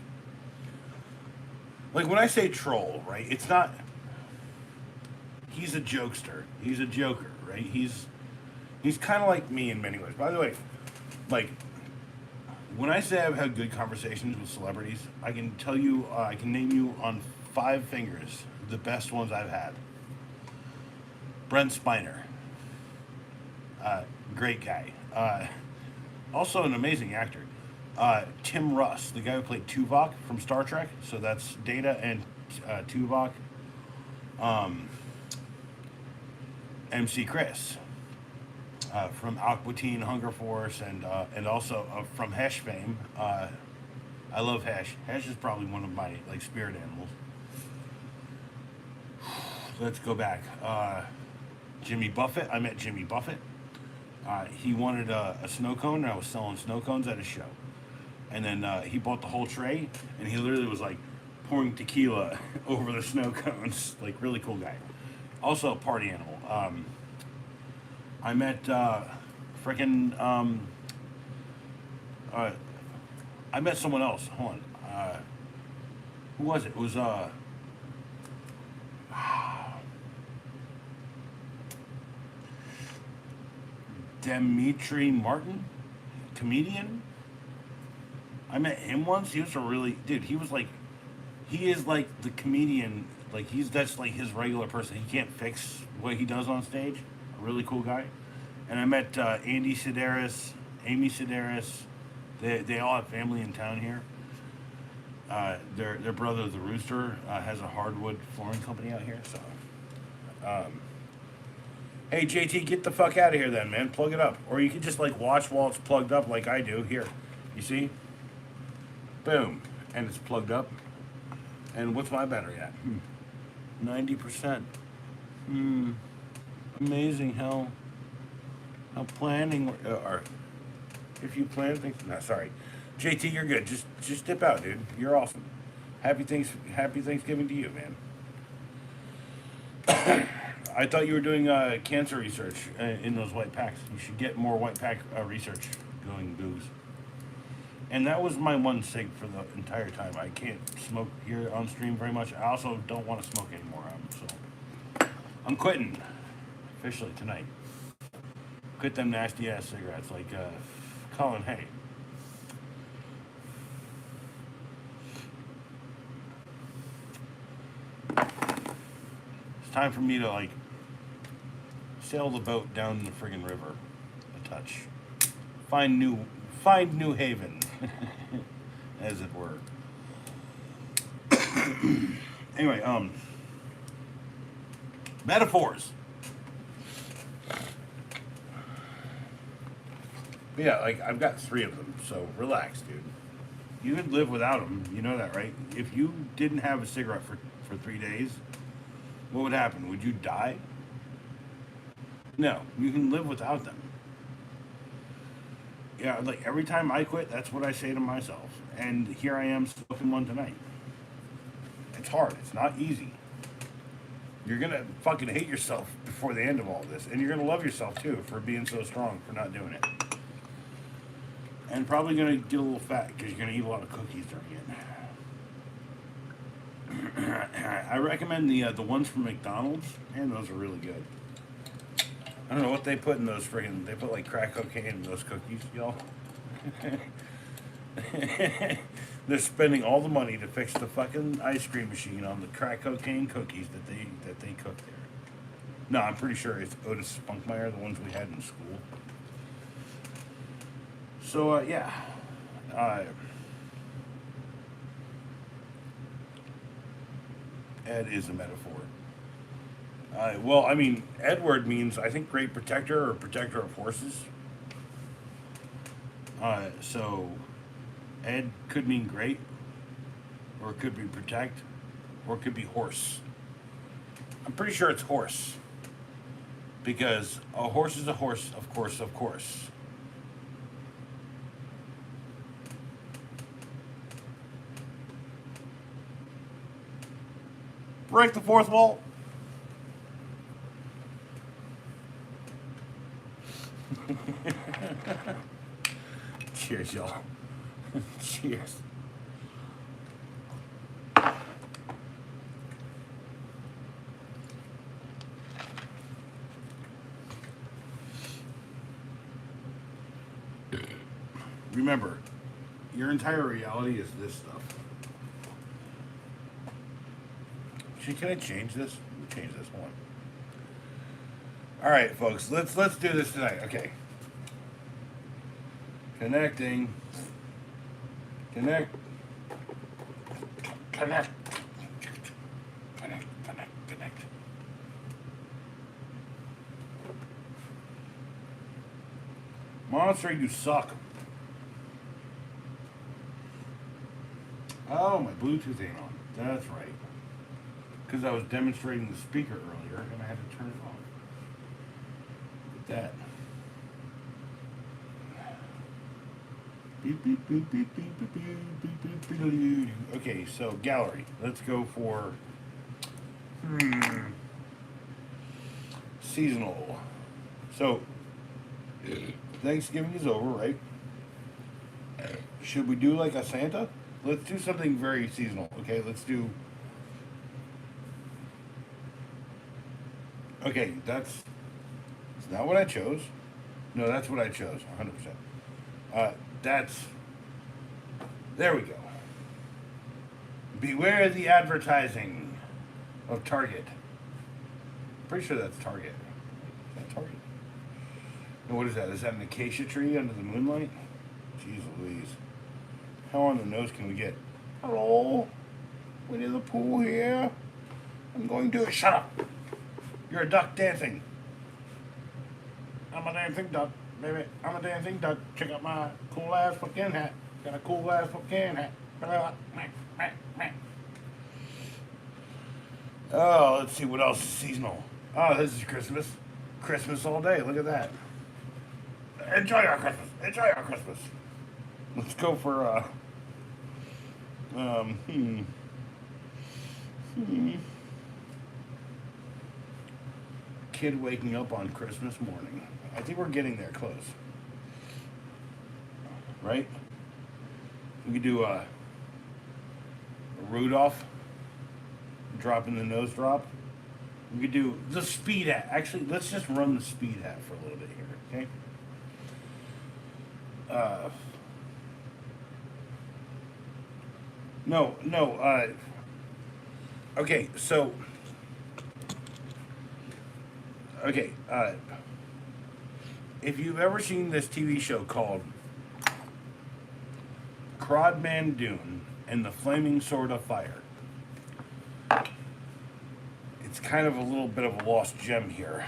when I say troll, right? It's not, he's a jokester. He's a joker, right? He's kind of like me in many ways. By the way, like, when I say I've had good conversations with celebrities, I can tell you, I can name you on 5 fingers the best ones I've had. Brent Spiner, great guy. Also an amazing actor. Tim Russ, the guy who played Tuvok from Star Trek. So that's Data and Tuvok. MC Chris. From Aqua Teen, Hunger Force, and also from Hesh fame. I love Hesh. Hesh is probably one of my like spirit animals. Let's go back. Jimmy Buffett. I met Jimmy Buffett. He wanted a snow cone, and I was selling snow cones at a show. And then he bought the whole tray, and he literally was like pouring tequila over the snow cones. Like really cool guy. Also a party animal. I met I met someone else. Hold on. Who was it? It was Demetri Martin, comedian. I met him once. He was a really dude. He was like, he is like the comedian. Like that's like his regular person. He can't fix what he does on stage. A really cool guy. And I met Andy Sedaris, Amy Sedaris. They all have family in town here. Their brother, the Rooster, has a hardwood flooring company out here. So, hey JT, get the fuck out of here then, man. Plug it up, or you can just like watch while it's plugged up, like I do. Here, you see? Boom, and it's plugged up. And what's my battery at? 90%. Amazing how planning or if you plan things. No, sorry, JT, you're good. Just dip out, dude. You're awesome. Happy Thanksgiving to you, man. I thought you were doing cancer research in those white packs. You should get more white pack research going, Booze. And that was my one cig for the entire time. I can't smoke here on stream very much. I also don't want to smoke anymore. So I'm quitting officially tonight. Quit them nasty ass cigarettes like Colin Hay. It's time for me to like sail the boat down the friggin' river a touch. Find New Haven, as it were. Anyway, Metaphors. But yeah, like I've got 3 of them, so relax, dude. You could live without them. You know that, right? If you didn't have a cigarette for 3 days, what would happen? Would you die? No, you can live without them. Yeah, like every time I quit, that's what I say to myself. And here I am smoking one tonight. It's hard. It's not easy. You're gonna fucking hate yourself before the end of all this, and you're gonna love yourself too for being so strong for not doing it. And probably gonna get a little fat because you're gonna eat a lot of cookies during it. I recommend the ones from McDonald's, and those are really good. I don't know what they put in those friggin'. They put like crack cocaine in those cookies, y'all. They're spending all the money to fix the fucking ice cream machine on the crack cocaine cookies that they cook there. No, I'm pretty sure it's Otis Spunkmeyer, the ones we had in school. So yeah, Ed is a metaphor. Well, I mean, Edward means I think great protector or protector of horses. So Ed could mean great, or it could be protect, or it could be horse. I'm pretty sure it's horse. Because a horse is a horse, of course, of course. Break the fourth wall. Cheers, y'all. Cheers. Remember, your entire reality is this stuff. Can I change this? Let me change this one. All right, folks. Let's do this tonight. Okay. Connecting. Connect. Connect. Connect. Monster, you suck. Oh, my Bluetooth ain't on. That's right. Because I was demonstrating the speaker earlier and I had to turn it off. Look at that. Beep, beep, beep, beep, beep, beep, beep, beep, beep, beep, beep. Okay, so gallery. Let's go for seasonal. So Thanksgiving is over, right? Should we do like a Santa? Let's do something very seasonal. Okay, let's do. Okay, that's not what I chose. No, that's what I chose, 100%. That's. There we go. Beware the advertising of Target. Pretty sure that's Target. Is that Target? And what is that? Is that an acacia tree under the moonlight? Jeez Louise. How on the nose can we get? Hello? Winnie the Pooh here. I'm going to. Shut up! You're a duck dancing. I'm a dancing duck, baby. I'm a dancing duck. Check out my cool ass fucking hat. Got a cool ass fucking hat. Oh, let's see what else is seasonal. Oh, this is Christmas. Christmas all day. Look at that. Enjoy our Christmas. Enjoy our Christmas. Let's go for Kid waking up on Christmas morning. I think we're getting there close. Right? We could do a Rudolph dropping the nose drop. We could do the speed hat. Actually, let's just run the speed hat for a little bit here, okay? No. Okay, so. Okay, if you've ever seen this TV show called Crodman Dune and the Flaming Sword of Fire, it's kind of a little bit of a lost gem here.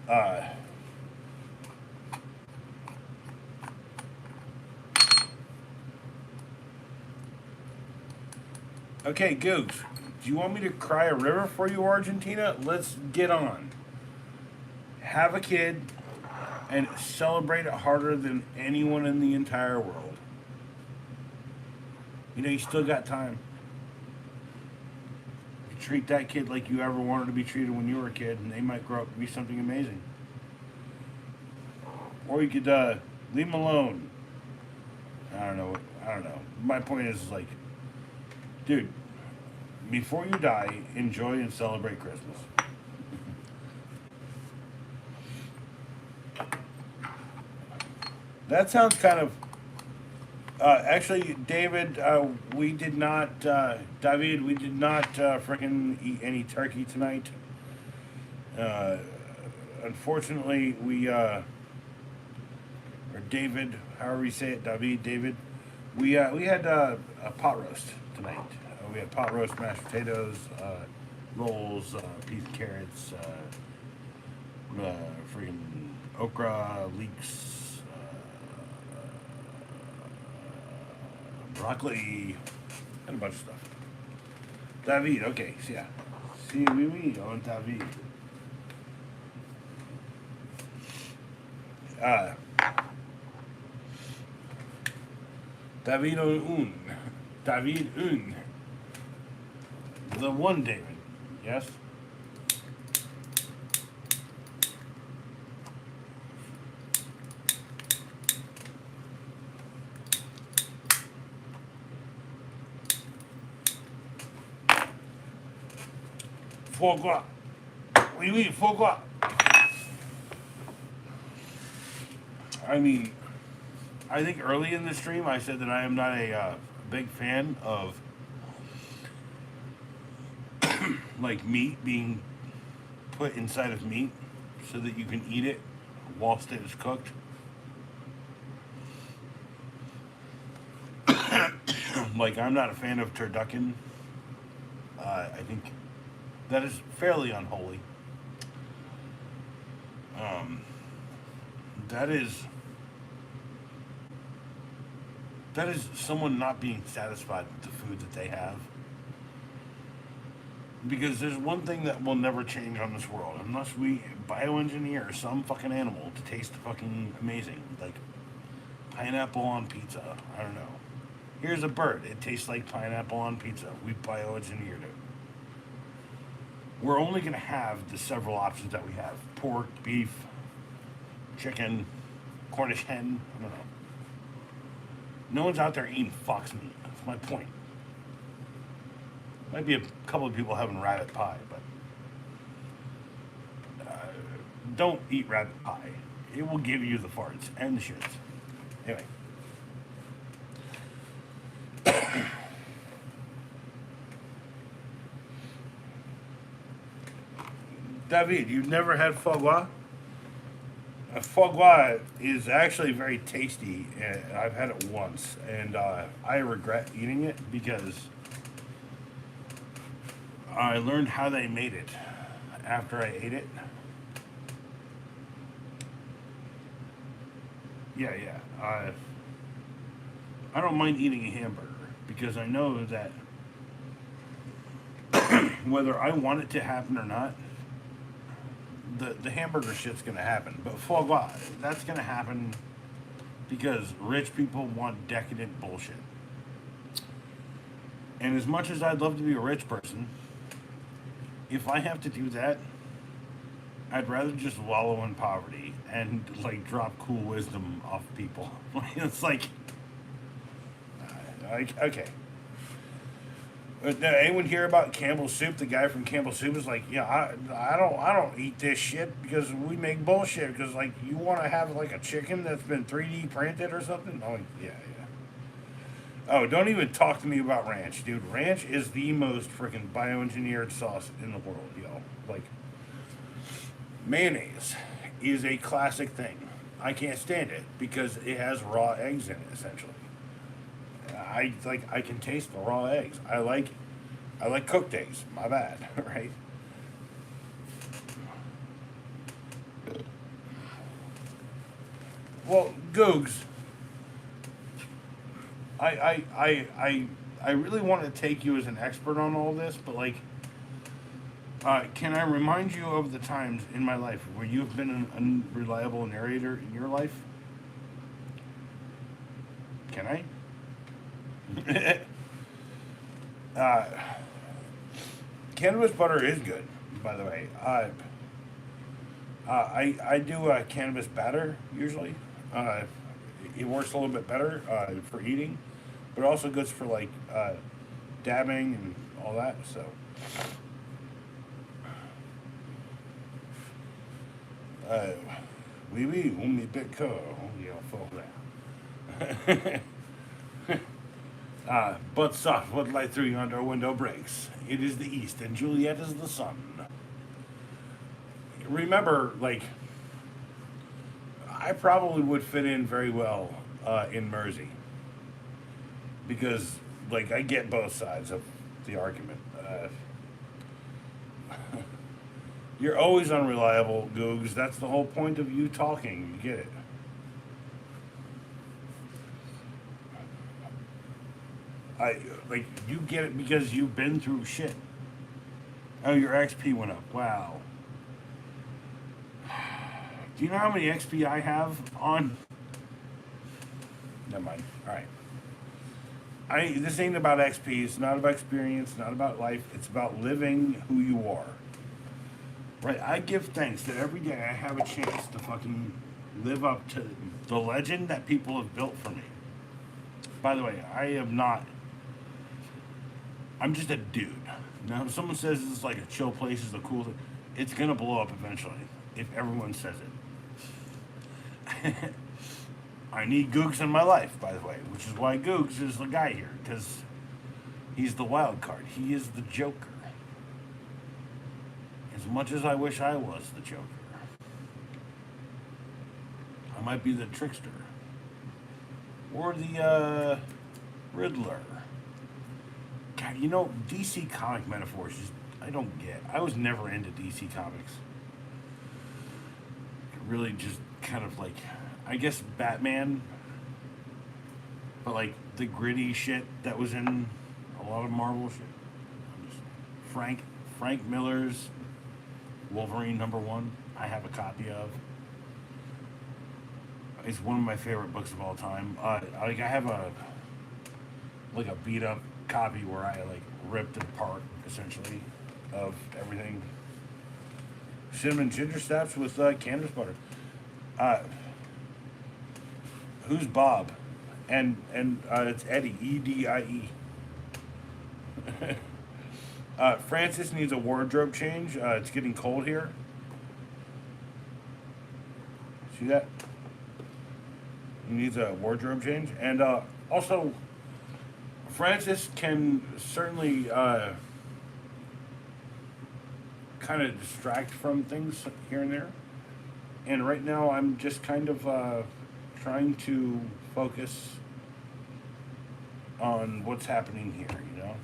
Uh, okay, Googs, do you want me to cry a river for you, Argentina? Let's get on. Have a kid and celebrate it harder than anyone in the entire world. You know, you still got time. You treat that kid like you ever wanted to be treated when you were a kid, and they might grow up to be something amazing. Or you could leave them alone. I don't know. I don't know. My point is like, dude, before you die, enjoy and celebrate Christmas. That sounds kind of. Actually, David, we did not. David, we did not frickin' eat any turkey tonight. Uh, Unfortunately, or David, however you say it, David, we had a pot roast tonight. We had pot roast, mashed potatoes, rolls, peas and carrots, freaking okra, leeks, broccoli, and a bunch of stuff. David, okay, so yeah. Si, oui, oui, on David. Uh, David un. David un. The one David. Yes? Foie gras. Oui, oui, foie gras. I mean, I think early in the stream I said that I am not a big fan of like meat being put inside of meat so that you can eat it whilst it is cooked. Like I'm not a fan of turducken. I think that is fairly unholy. Um, that is someone not being satisfied with the food that they have. Because there's one thing that will never change on this world, unless we bioengineer some fucking animal to taste fucking amazing, like pineapple on pizza. I don't know. Here's a bird. It tastes like pineapple on pizza. We bioengineered it. We're only going to have the several options that we have: pork, beef, chicken, Cornish hen. I don't know. No one's out there eating fox meat. That's my point. Might be a couple of people having rabbit pie, but don't eat rabbit pie. It will give you the farts and the shits. Anyway. David, you've never had foie gras? Foie gras is actually very tasty, and I've had it once, and I regret eating it because I learned how they made it after I ate it. Yeah, yeah. I don't mind eating a hamburger because I know that whether I want it to happen or not, the hamburger shit's gonna happen. But foie gras, that's gonna happen because rich people want decadent bullshit. And as much as I'd love to be a rich person, if I have to do that, I'd rather just wallow in poverty and like drop cool wisdom off people. It's like okay. Anyone hear about Campbell Soup? The guy from Campbell Soup is like, yeah, I don't eat this shit because we make bullshit. Because like, you want to have like a chicken that's been 3D printed or something? Oh yeah, yeah. Oh, don't even talk to me about ranch, dude. Ranch is the most freaking bioengineered sauce in the world, yo. Like, mayonnaise is a classic thing. I can't stand it because it has raw eggs in it, essentially. I can taste the raw eggs. I like cooked eggs. My bad, right? Well, Googs, I, I, I, I, I really want to take you as an expert on all this, but like, can I remind you of the times in my life where you've been an unreliable narrator in your life? Can I? uh, Cannabis butter is good, by the way. I do cannabis batter usually. Uh, it works a little bit better for eating, but also good for like dabbing and all that. So, uh, oui oui, on me bit co, yeah, for that. But soft, what light through yonder window breaks. It is the east, and Juliet is the sun. Remember, like, I probably would fit in very well in Mersey because, like, I get both sides of the argument. You're always unreliable, Googs. That's the whole point of you talking. You get it. I like you get it because you've been through shit. Oh, your XP went up. Wow. Do you know how many XP I have on? Never mind. All right. This ain't about XP. It's not about experience. Not about life. It's about living who you are. Right. I give thanks that every day I have a chance to fucking live up to the legend that people have built for me. By the way, I am not. I'm just a dude. Now, if someone says this is like a chill place, is a cool thing, it's gonna blow up eventually if everyone says it. I need Googs in my life, by the way, which is why Googs is the guy here, because he's the wild card. He is the Joker. As much as I wish I was the Joker, I might be the trickster or the Riddler. God, you know, DC comic metaphors just I don't get. I was never into DC comics. Really just kind of like I guess Batman, but like the gritty shit that was in a lot of Marvel shit. Just Frank Miller's Wolverine #1. I have a copy of. It's one of my favorite books of all time. Like I have a beat up copy where I like ripped it apart essentially of everything. Cinnamon ginger snaps with cannabis butter. Uh, who's Bob? And it's Eddie, Edie. Francis needs a wardrobe change. It's getting cold here. See that? He needs a wardrobe change, and also Francis can certainly kind of distract from things here and there. And right now, I'm just kind of trying to focus on what's happening here, you know?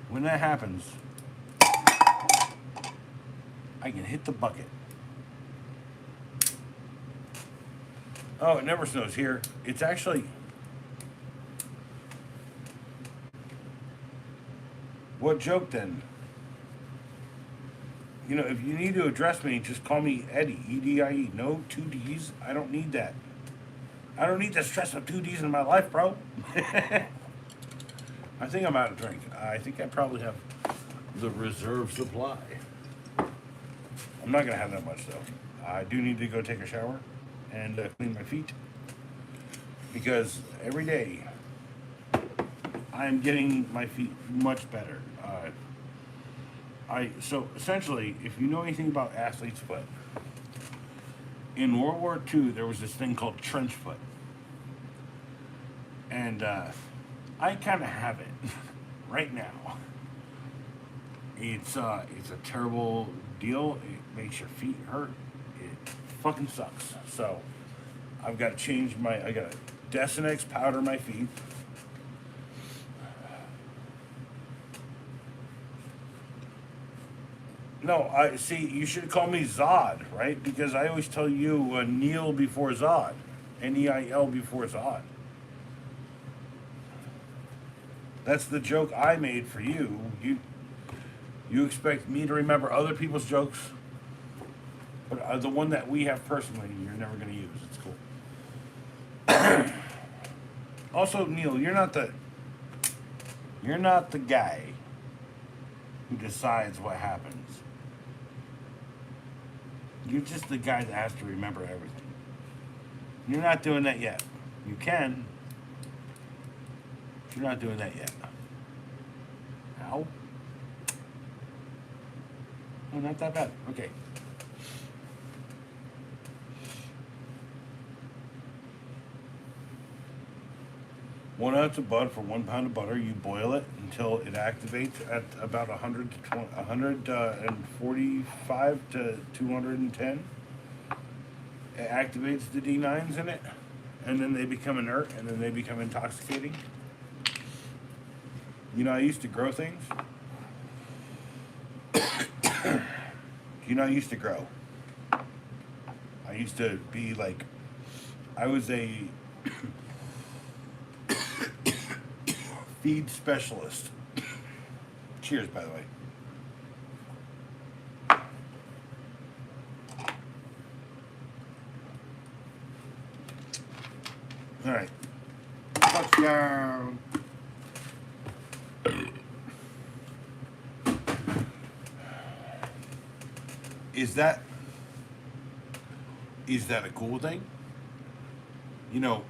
When that happens, I can hit the bucket. Oh, it never snows here. It's actually. What joke then? You know, if you need to address me, just call me Eddie, Edie. No two D's. I don't need that. I don't need the stress of two D's in my life, bro. I think I'm out of drink. I think I probably have the reserve supply. I'm not going to have that much, though. I do need to go take a shower and clean my feet. Because every day, I'm getting my feet much better. So essentially, if you know anything about athlete's foot, in World War II, there was this thing called trench foot. And I kind of have it right now. It's a terrible deal. It makes your feet hurt. It fucking sucks. So I've got to change I got to Desinex powder my feet. No, I see. You should call me Zod, right? Because I always tell you Neil before Zod, Neil before Zod. That's the joke I made for you. You expect me to remember other people's jokes, but the one that we have personally, you're never going to use. It's cool. Also, Neil, you're not the guy who decides what happens. You're just the guy that has to remember everything. You're not doing that yet. You can. But you're not doing that yet. Ow. Oh, not that bad. Okay. 1 ounce of butter for 1 pound of butter. You boil it until it activates at about 145 to 210. It activates the D9s in it, and then they become inert, and then they become intoxicating. You know, I used to grow things. You know, I used to grow. I used to be like, I was a feed specialist. Cheers, by the way. All right. Touchdown. Is that a cool thing? You know,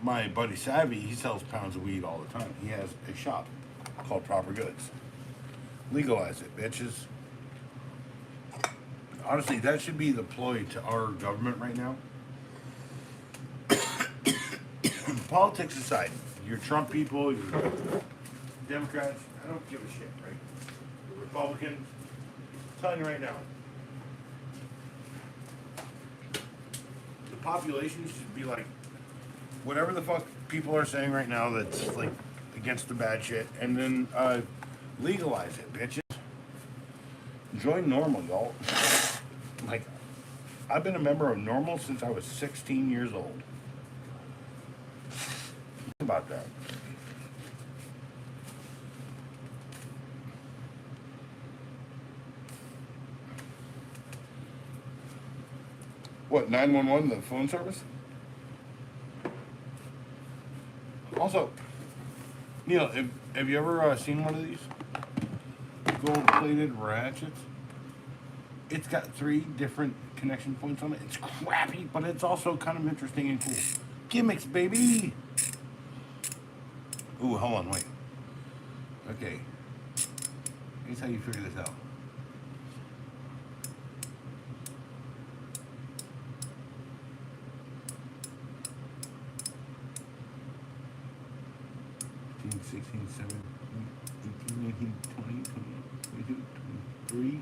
my buddy Savvy, he sells pounds of weed all the time. He has a shop called Proper Goods. Legalize it, bitches. Honestly, that should be the ploy to our government right now. Politics aside, your Trump people, your Democrats, I don't give a shit, right? The Republicans, I'm telling you right now, the population should be like, whatever the fuck people are saying right now that's like against the bad shit, and then legalize it, bitches. Join Normal, y'all. Like, I've been a member of Normal since I was 16 years old. Think about that. What, 911, the phone service? Also, Neil, have you ever seen one of these gold-plated ratchets? It's got 3 different connection points on it. It's crappy, but it's also kind of interesting and cool. Gimmicks, baby! Ooh, hold on, wait. Okay. Here's how you figure this out. Sixteen, 17, 18, 19, 20, 22, 23,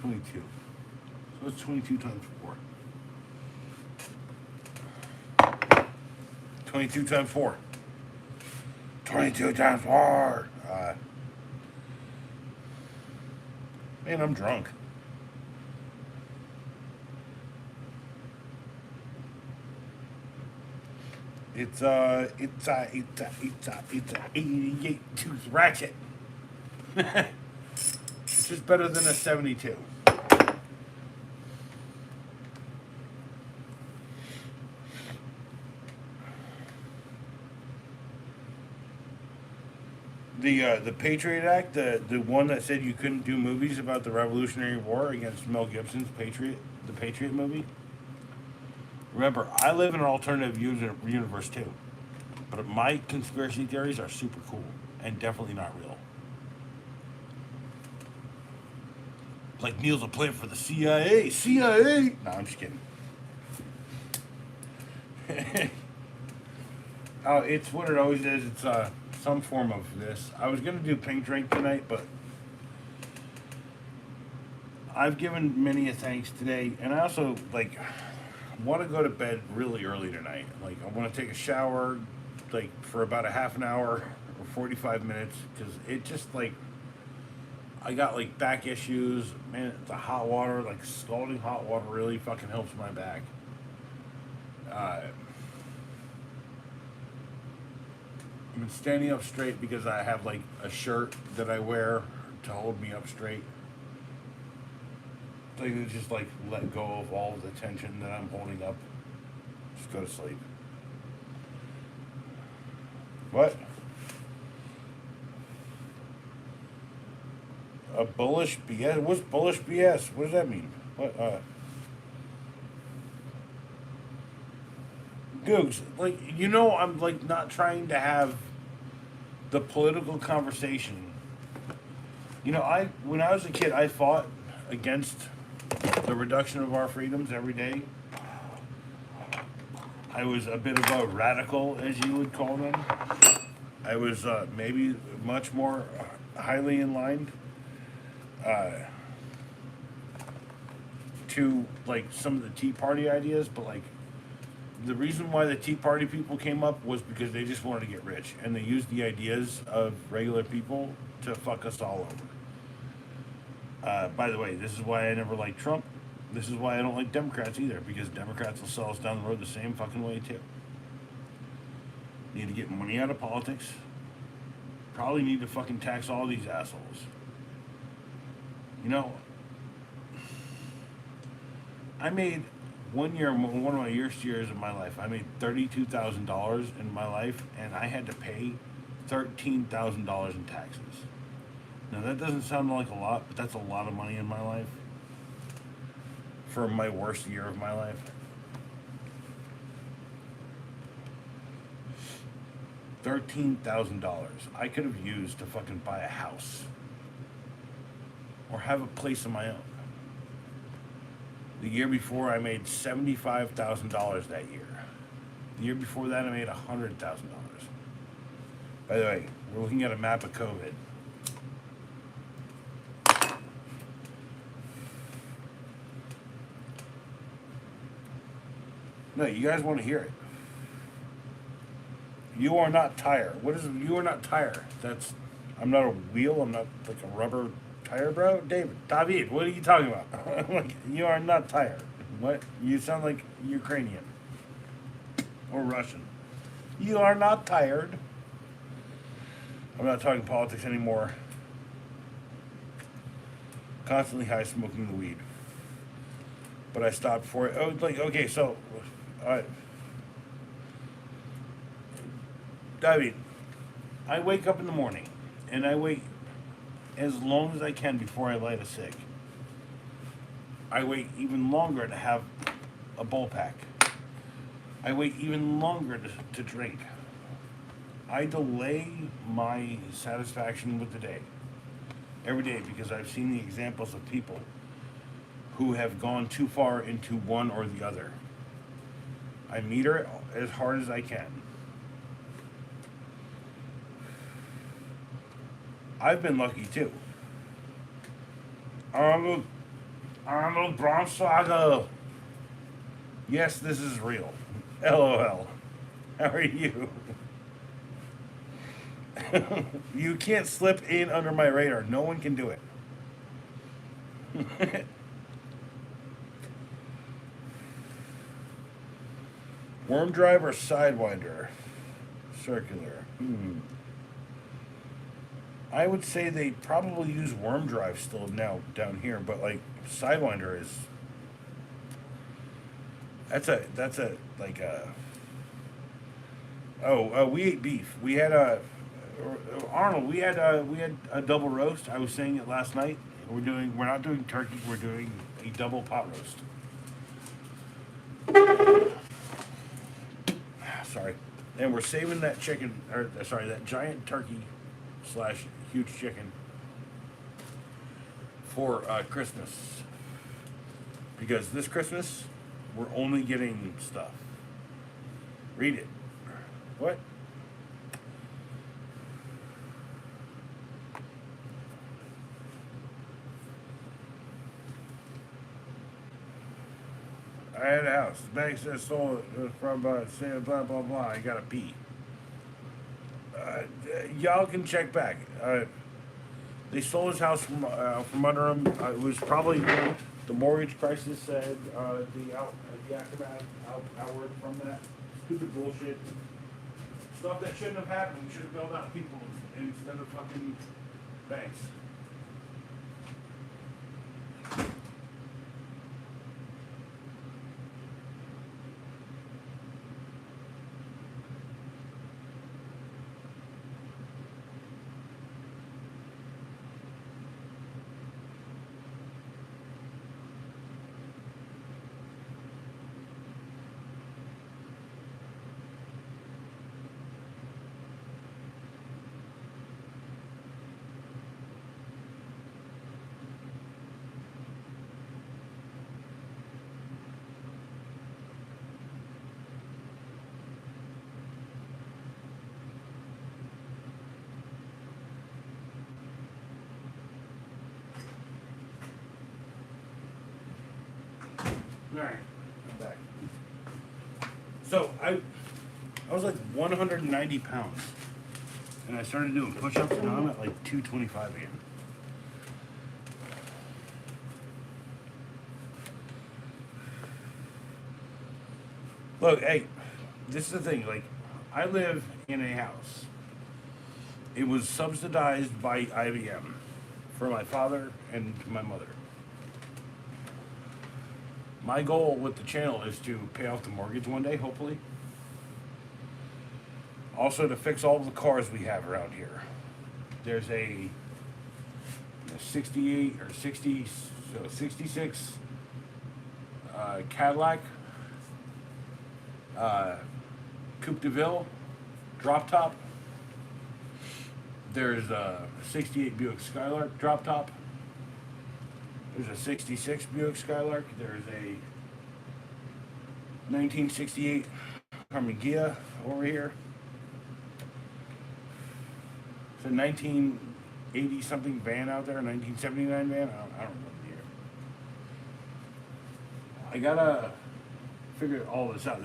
22. So it's 22 times 4. 22 times 4. 22 times 4. Man, I'm drunk. It's a 88 tooth ratchet. It's just better than a 72. The Patriot Act, the one that said you couldn't do movies about the Revolutionary War against Mel Gibson's the Patriot movie. Remember, I live in an alternative universe too, but my conspiracy theories are super cool and definitely not real. Like Neil's a plan for the CIA. CIA. No, I'm just kidding. Oh, it's what it always is. It's some form of this. I was gonna do pink drink tonight, but I've given many a thanks today, and I also like. want to go to bed really early tonight. Like, I want to take a shower, like, for about a half an hour or 45 minutes, because it just, like, I got, like, back issues. Man, the hot water, like, scalding hot water really fucking helps my back. I've been standing up straight because I have, like, a shirt that I wear to hold me up straight. So you just, like, let go of all the tension that I'm holding up. Just go to sleep. What? A bullish BS? What's bullish BS? What does that mean? What? Googs, like, I'm, like, not trying to have the political conversation. When I was a kid, I fought against the reduction of our freedoms every day. I was a bit of a radical, as you would call them. I was maybe much more highly in line to, like, some of the Tea Party ideas, but, like, the reason why the Tea Party people came up was because they just wanted to get rich, and they used the ideas of regular people to fuck us all over. By the way, this is why I never liked Trump. This is why I don't like Democrats either, because Democrats will sell us down the road the same fucking way too. Need to get money out of politics. Probably need to fucking tax all these assholes. I made one of my worst years of my life, I made $32,000 in my life, and I had to pay $13,000 in taxes. Now that doesn't sound like a lot, but that's a lot of money in my life for my worst year of my life. $13,000 I could have used to fucking buy a house or have a place of my own. The year before, I made $75,000 that year. The year before that, I made $100,000. By the way, we're looking at a map of COVID. No, you guys want to hear it. You are not tire. What is you are not tire? I'm not a wheel. I'm not like a rubber tire, bro. David, what are you talking about? Like, you are not tire. What? You sound like Ukrainian or Russian. You are not tired. I'm not talking politics anymore. Constantly high, smoking the weed. But I stopped for it. Oh, like, okay, so, David, I wake up in the morning, and I wait as long as I can before I light a cig. I wait even longer to have a bowl pack. I wait even longer to drink. I delay my satisfaction with the day every day because I've seen the examples of people who have gone too far into one or the other. I meter it as hard as I can. I've been lucky too. Arnold Bromsaga. Yes, this is real. LOL. How are you? You can't slip in under my radar. No one can do it. Worm drive or sidewinder? Circular. I would say they probably use worm drive still now down here, but like sidewinder is that's a like a we ate beef. We had Arnold. We had a double roast. I was saying it last night. We're not doing turkey. We're doing a double pot roast. Sorry, and we're saving that chicken, or sorry, that giant turkey / huge chicken for Christmas, because this Christmas we're only getting stuff. Read it. What? I had a house. The bank says sold it from say blah blah blah. I gotta pee. Y'all can check back. They stole his house from under him. It was probably the mortgage crisis said the aftermath outward from that stupid bullshit stuff that shouldn't have happened. We should have bailed out people instead of fucking banks. Alright, I'm back. So I was like 190 pounds. And I started doing push-ups and now I'm at like 225 again. Look, hey, this is the thing, like, I live in a house. It was subsidized by IBM for my father and my mother. My goal with the channel is to pay off the mortgage one day, hopefully. Also to fix all the cars we have around here. There's a 68 or 60, so 66 Cadillac Coupe de Ville drop top. There's a 68 Buick Skylark drop top. There's a 66 Buick Skylark. There's a 1968 Carmagia over here. It's a 1980 something van out there, 1979 van. I don't remember the year. I gotta figure all this out.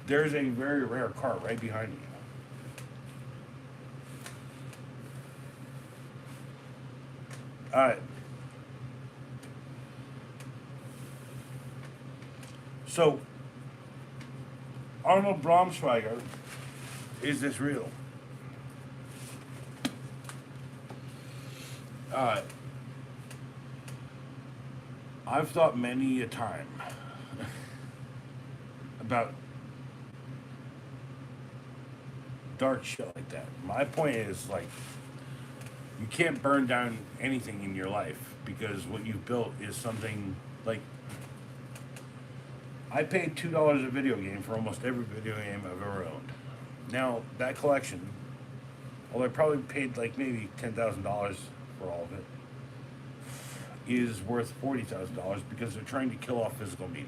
There's a very rare car right behind me. Alright. So, Arnold Braunschweiger, is this real? I've thought many a time about dark shit like that. My point is, like, you can't burn down anything in your life because what you've built is something like, I paid $2 a video game for almost every video game I've ever owned. Now, that collection, well, I probably paid like maybe $10,000 for all of it, is worth $40,000 because they're trying to kill off physical media.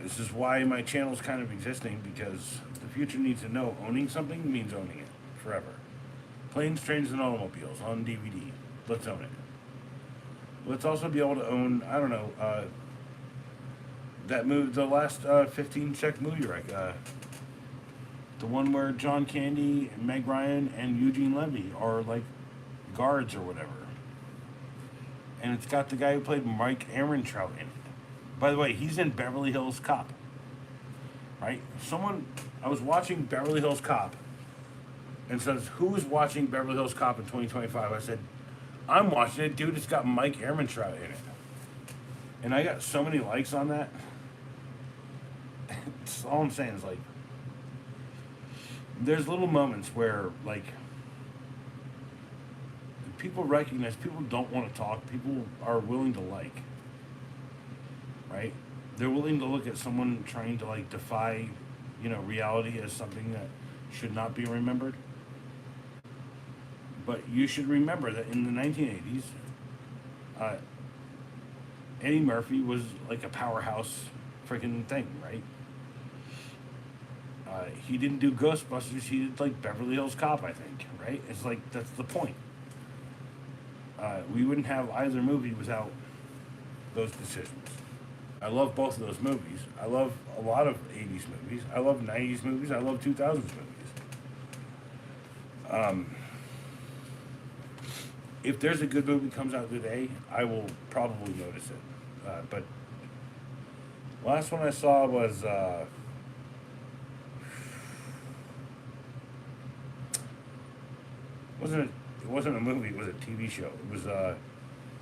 This is why my channel's kind of existing, because the future needs to know owning something means owning it forever. Planes, Trains, and Automobiles on DVD. Let's own it. Let's also be able to own, I don't know, that movie, the last 15-check movie wreck. The one where John Candy, Meg Ryan, and Eugene Levy are like guards or whatever. And it's got the guy who played Mike Ehrentraut in it. By the way, he's in Beverly Hills Cop. Right? I was watching Beverly Hills Cop and says, who's watching Beverly Hills Cop in 2025? I said, I'm watching it, dude. It's got Mike Ehrentraut in it. And I got so many likes on that. It's all I'm saying is, like, there's little moments where, like, people recognize people don't want to talk. People are willing to like. Right? They're willing to look at someone trying to, like, defy, reality as something that should not be remembered. But you should remember that in the 1980s, Eddie Murphy was like a powerhouse freaking thing, right? He didn't do Ghostbusters, he did like Beverly Hills Cop, I think, right? It's like, that's the point. We wouldn't have either movie without those decisions. I love both of those movies. I love a lot of 80s movies. I love 90s movies. I love 2000s movies. If there's a good movie comes out today, I will probably notice it. But last one I saw was it wasn't a movie. It was a TV show. It was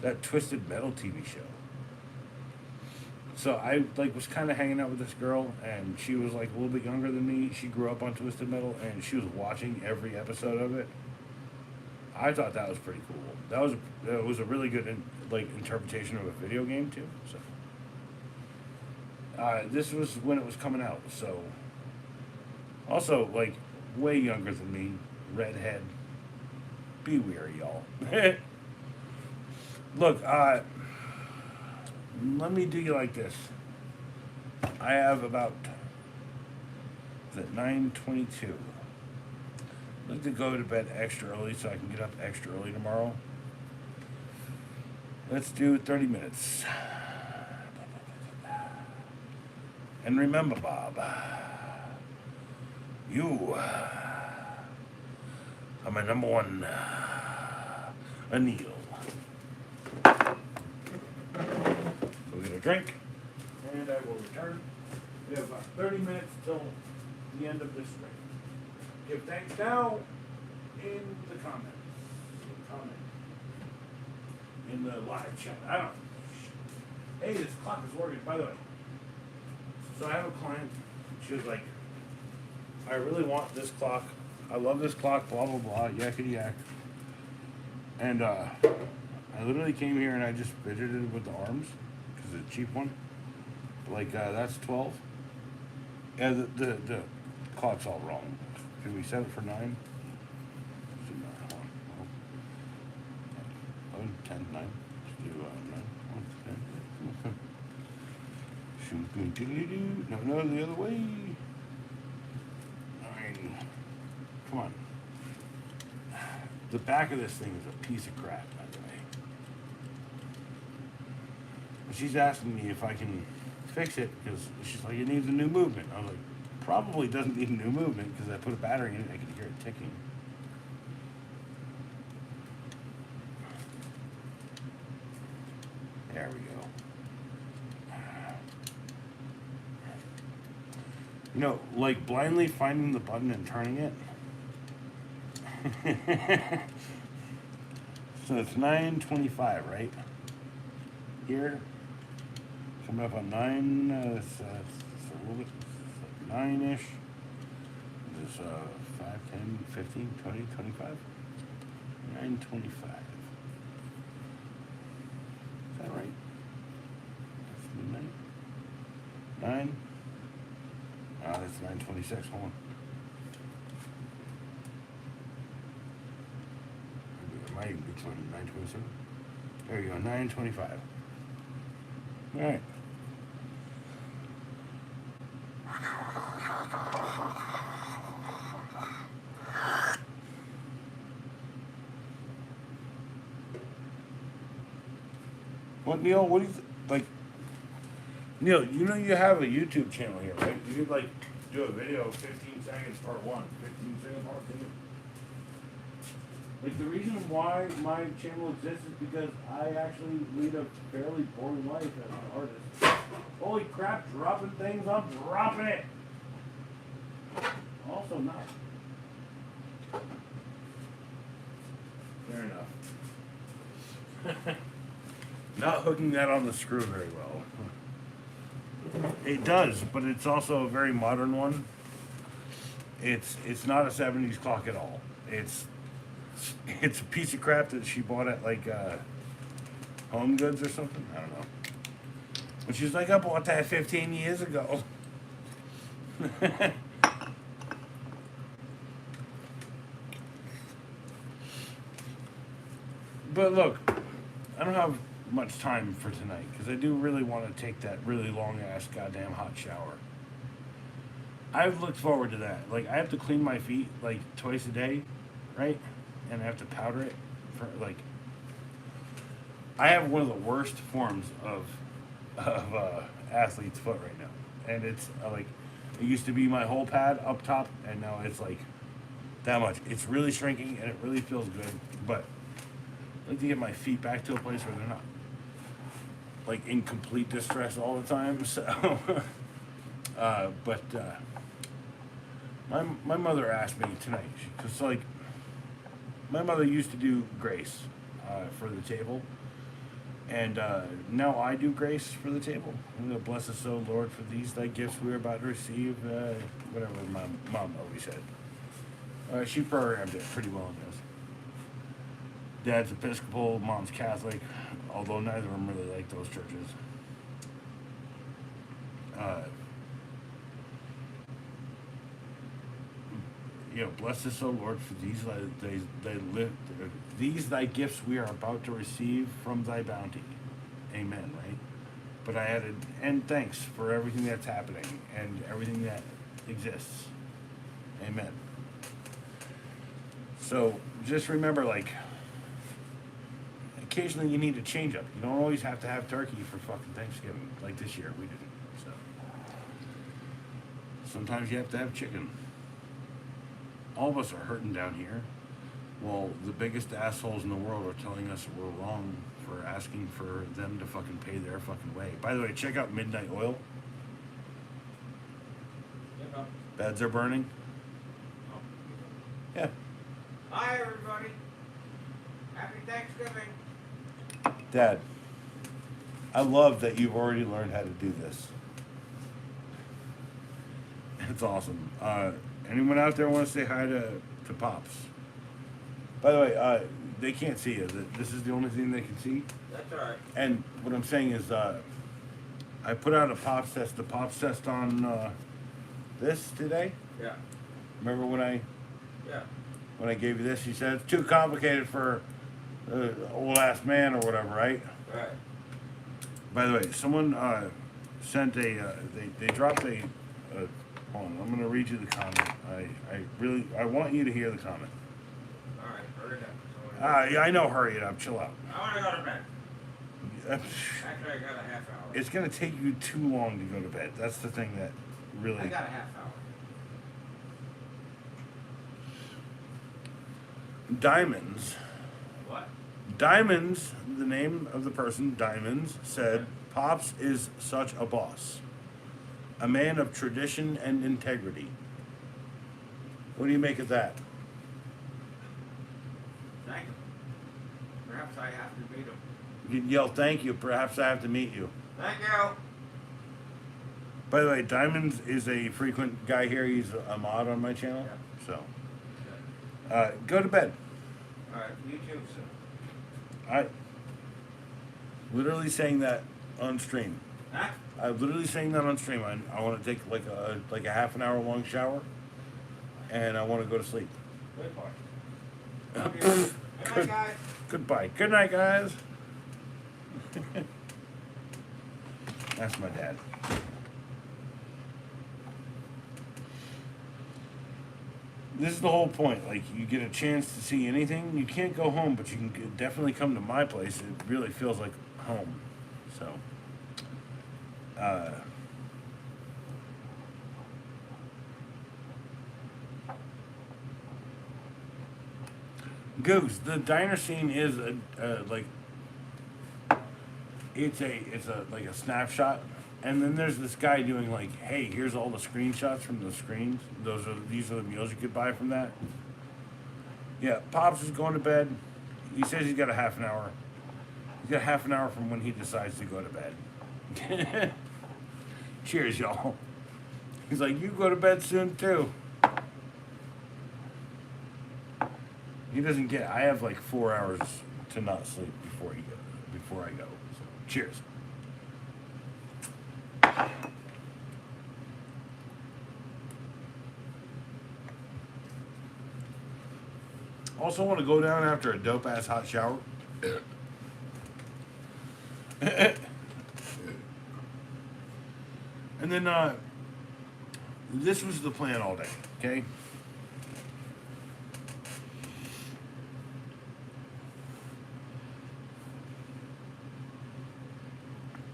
that Twisted Metal TV show. So I was kind of hanging out with this girl, and she was like a little bit younger than me. She grew up on Twisted Metal, and she was watching every episode of it. I thought that was pretty cool. It was a really good interpretation of a video game too. So this was when it was coming out. So also way younger than me, redhead. Be wary, y'all. Look, let me do you like this. I have about, is it 9:22? I'd like to go to bed extra early so I can get up extra early tomorrow. Let's do 30 minutes. And remember, Bob, you are my number one Anil. We'll get a drink, and I will return. We have about 30 minutes till the end of this stream. Give thanks now in the comments. In the live chat. I don't know. Hey, this clock is working, by the way. So I have a client. She was like, I really want this clock. I love this clock, blah, blah, blah, yakety yak. And I literally came here and I just fidgeted with the arms because it's a cheap one. That's 12. Yeah, the clock's all wrong. Can we set it for 9? 11, 10, 9. Let's do 9. 1, 10. No, the other way. 9. Come on. The back of this thing is a piece of crap, by the way. But she's asking me if I can fix it because she's like, it needs a new movement. I was like, probably doesn't need a new movement because I put a battery in it. I can hear it ticking. There we go. Blindly finding the button and turning it. So it's 9:25, right? Here, coming up on 9. It's a little bit 9-ish. It's 5, 10, 15, 20, 25. 9:25. Is that right? That's midnight. 9. That's 9:26. Hold on. It might even be 9:27. There you go. 9:25. All right. What, Neil? What do you Neil, you have a YouTube channel here, right? You could do a video 15 seconds part 1, 15 seconds part 2. The reason why my channel exists is because I actually lead a fairly boring life as an artist. Holy crap, dropping things, I'm dropping it! Also not. Fair enough. Not hooking that on the screw very well. It does, but it's also a very modern one. It's not a 70s clock at all. It's a piece of crap that she bought at Home Goods or something. I don't know. But she's like, I bought that 15 years ago. But look, I don't have much time for tonight because I do really want to take that really long ass goddamn hot shower. I've looked forward to that. I have to clean my feet twice a day, right? And I have to powder it for I have one of the worst forms of athlete's foot right now, and it's like it used to be my whole pad up top, and now it's like that much. It's really shrinking, and it really feels good. But I like to get my feet back to a place where they're not like in complete distress all the time. So, but my mother asked me tonight because like my mother used to do grace for the table. And now I do grace for the table. I'm going to bless us, O Lord, for these thy gifts we are about to receive. Whatever mom always said. She programmed it pretty well in this. Dad's Episcopal, mom's Catholic, although neither of them really like those churches. Bless us, O Lord, for these thy gifts we are about to receive from thy bounty. Amen, right? But I added, and thanks for everything that's happening and everything that exists. Amen. So just remember, like, occasionally you need to change up. You don't always have to have turkey for fucking Thanksgiving. Like this year, we didn't. So sometimes you have to have chicken. All of us are hurting down here. Well, the biggest assholes in the world are telling us we're wrong for asking for them to fucking pay their fucking way. By the way, check out Midnight Oil. Yeah. Beds are burning. Oh. Yeah. Hi, everybody. Happy Thanksgiving. Dad, I love that you've already learned how to do this. It's awesome. Anyone out there want to say hi to Pops? By the way, they can't see you. This is the only thing they can see. That's all right. And what I'm saying is, I put out a Pops test. The Pops test on this today. Yeah. Remember when I gave you this? You said it's too complicated for old ass man or whatever, right? Right. By the way, someone sent a. They dropped a. Hold on, I'm gonna read you the comment. I want you to hear the comment. All right, hurry up. Yeah, I know. Hurry it up. Chill out. I want to go to bed. Actually, I got a half hour. It's gonna take you too long to go to bed. That's the thing that really. I got a half hour. Diamonds. What? Diamonds, the name of the person, Diamonds, said, Pops is such a boss. A man of tradition and integrity. What do you make of that? Thank you. Perhaps I have to meet him. You can yell, thank you, perhaps I have to meet you. Thank you. By the way, Diamonds is a frequent guy here. He's a mod on my channel. Yeah. So, go to bed. All right, you too, sir. I literally saying that on stream. Huh? I'm literally saying that on stream. I want to take like a half an hour long shower, and I want to go to sleep. Good boy. Love you. Good night, guys. Goodbye. Good night, guys. That's my dad. This is the whole point. Like, you get a chance to see anything. You can't go home, but you can definitely come to my place. It really feels like home. So, Goose, the diner scene is like it's a like a snapshot, and then there's this guy doing like, hey, here's all the screenshots from the screens. These are the meals you could buy from that. Yeah, Pops is going to bed. He says he's got a half an hour. He's got half an hour from when he decides to go to bed. Cheers, y'all. He's like, you go to bed soon too. He doesn't get. I have like 4 hours to not sleep before I go. So, cheers. Also, want to go down after a dope ass hot shower. And then this was the plan all day. Okay.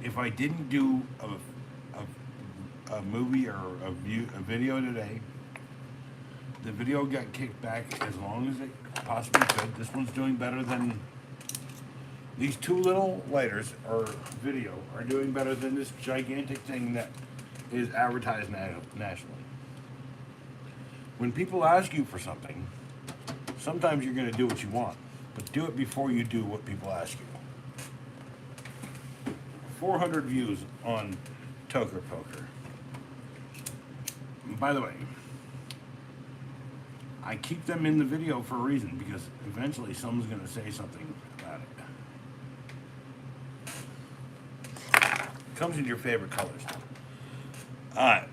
if I didn't do a movie or a video today, the video got kicked back as long as it possibly could. This one's doing better than these two little lighters or video are doing better than this gigantic thing that is advertised nationally. When people ask you for something, sometimes you're going to do what you want, but do it before you do what people ask you. 400 views on Toker Poker. And by the way, I keep them in the video for a reason, because eventually someone's going to say something about it. Comes in your favorite colors. Alright.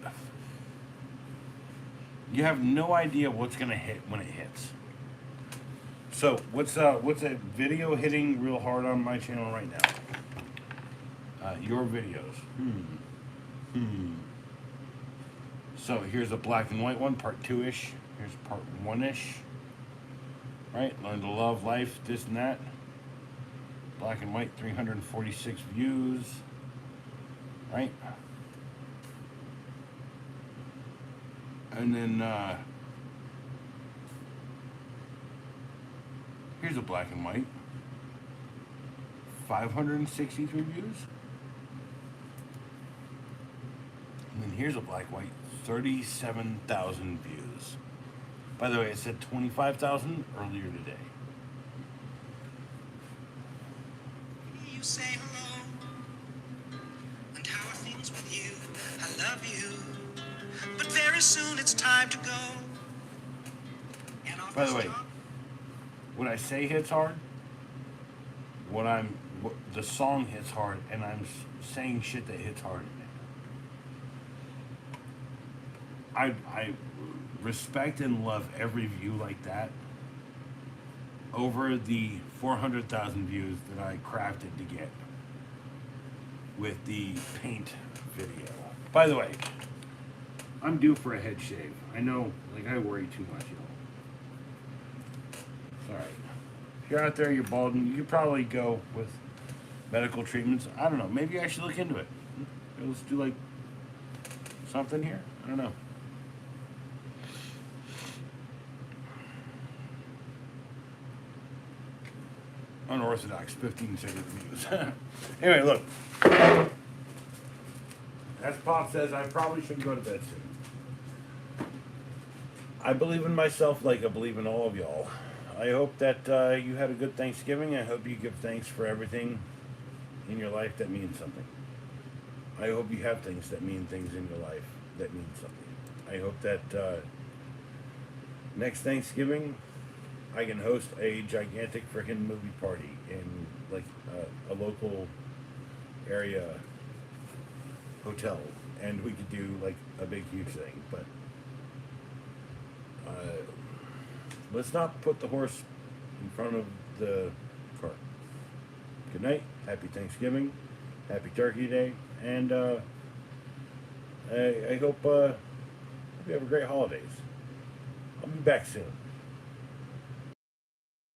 You have no idea what's going to hit when it hits. So, what's a video hitting real hard on my channel right now? Your videos. So, here's a black and white one, part 2-ish. Here's part 1-ish. Right? Learn to love life, this and that. Black and white, 346 views. Right? And then, here's a black and white. 563 views. And then here's a black and white. 37,000 views. By the way, it said 25,000 earlier today. You say hello, and how are things with you? I love you, but very soon it's time to go. And By the way, when I say hits hard, the song hits hard, and I'm saying shit that hits hard. I respect and love every view like that over the 400,000 views that I crafted to get with the paint video. By the way, I'm due for a head shave. I know, like, I worry too much, Alright. If you're out there, you're balding, you could probably go with medical treatments. I don't know. Maybe I should look into it. Let's do, like, something here. I don't know. Unorthodox 15-second reviews. Anyway, look. As Pop says, I probably should go to bed soon. I believe in myself like I believe in all of y'all. I hope that you had a good Thanksgiving. I hope you give thanks for everything in your life that means something. I hope you have things that mean things in your life that mean something. I hope that next Thanksgiving I can host a gigantic freaking movie party in like a local area hotel, and we could do like a big huge thing. But let's not put the horse in front of the cart. Good night, happy Thanksgiving, happy Turkey Day, and I hope you have a great holidays. I'll be back soon.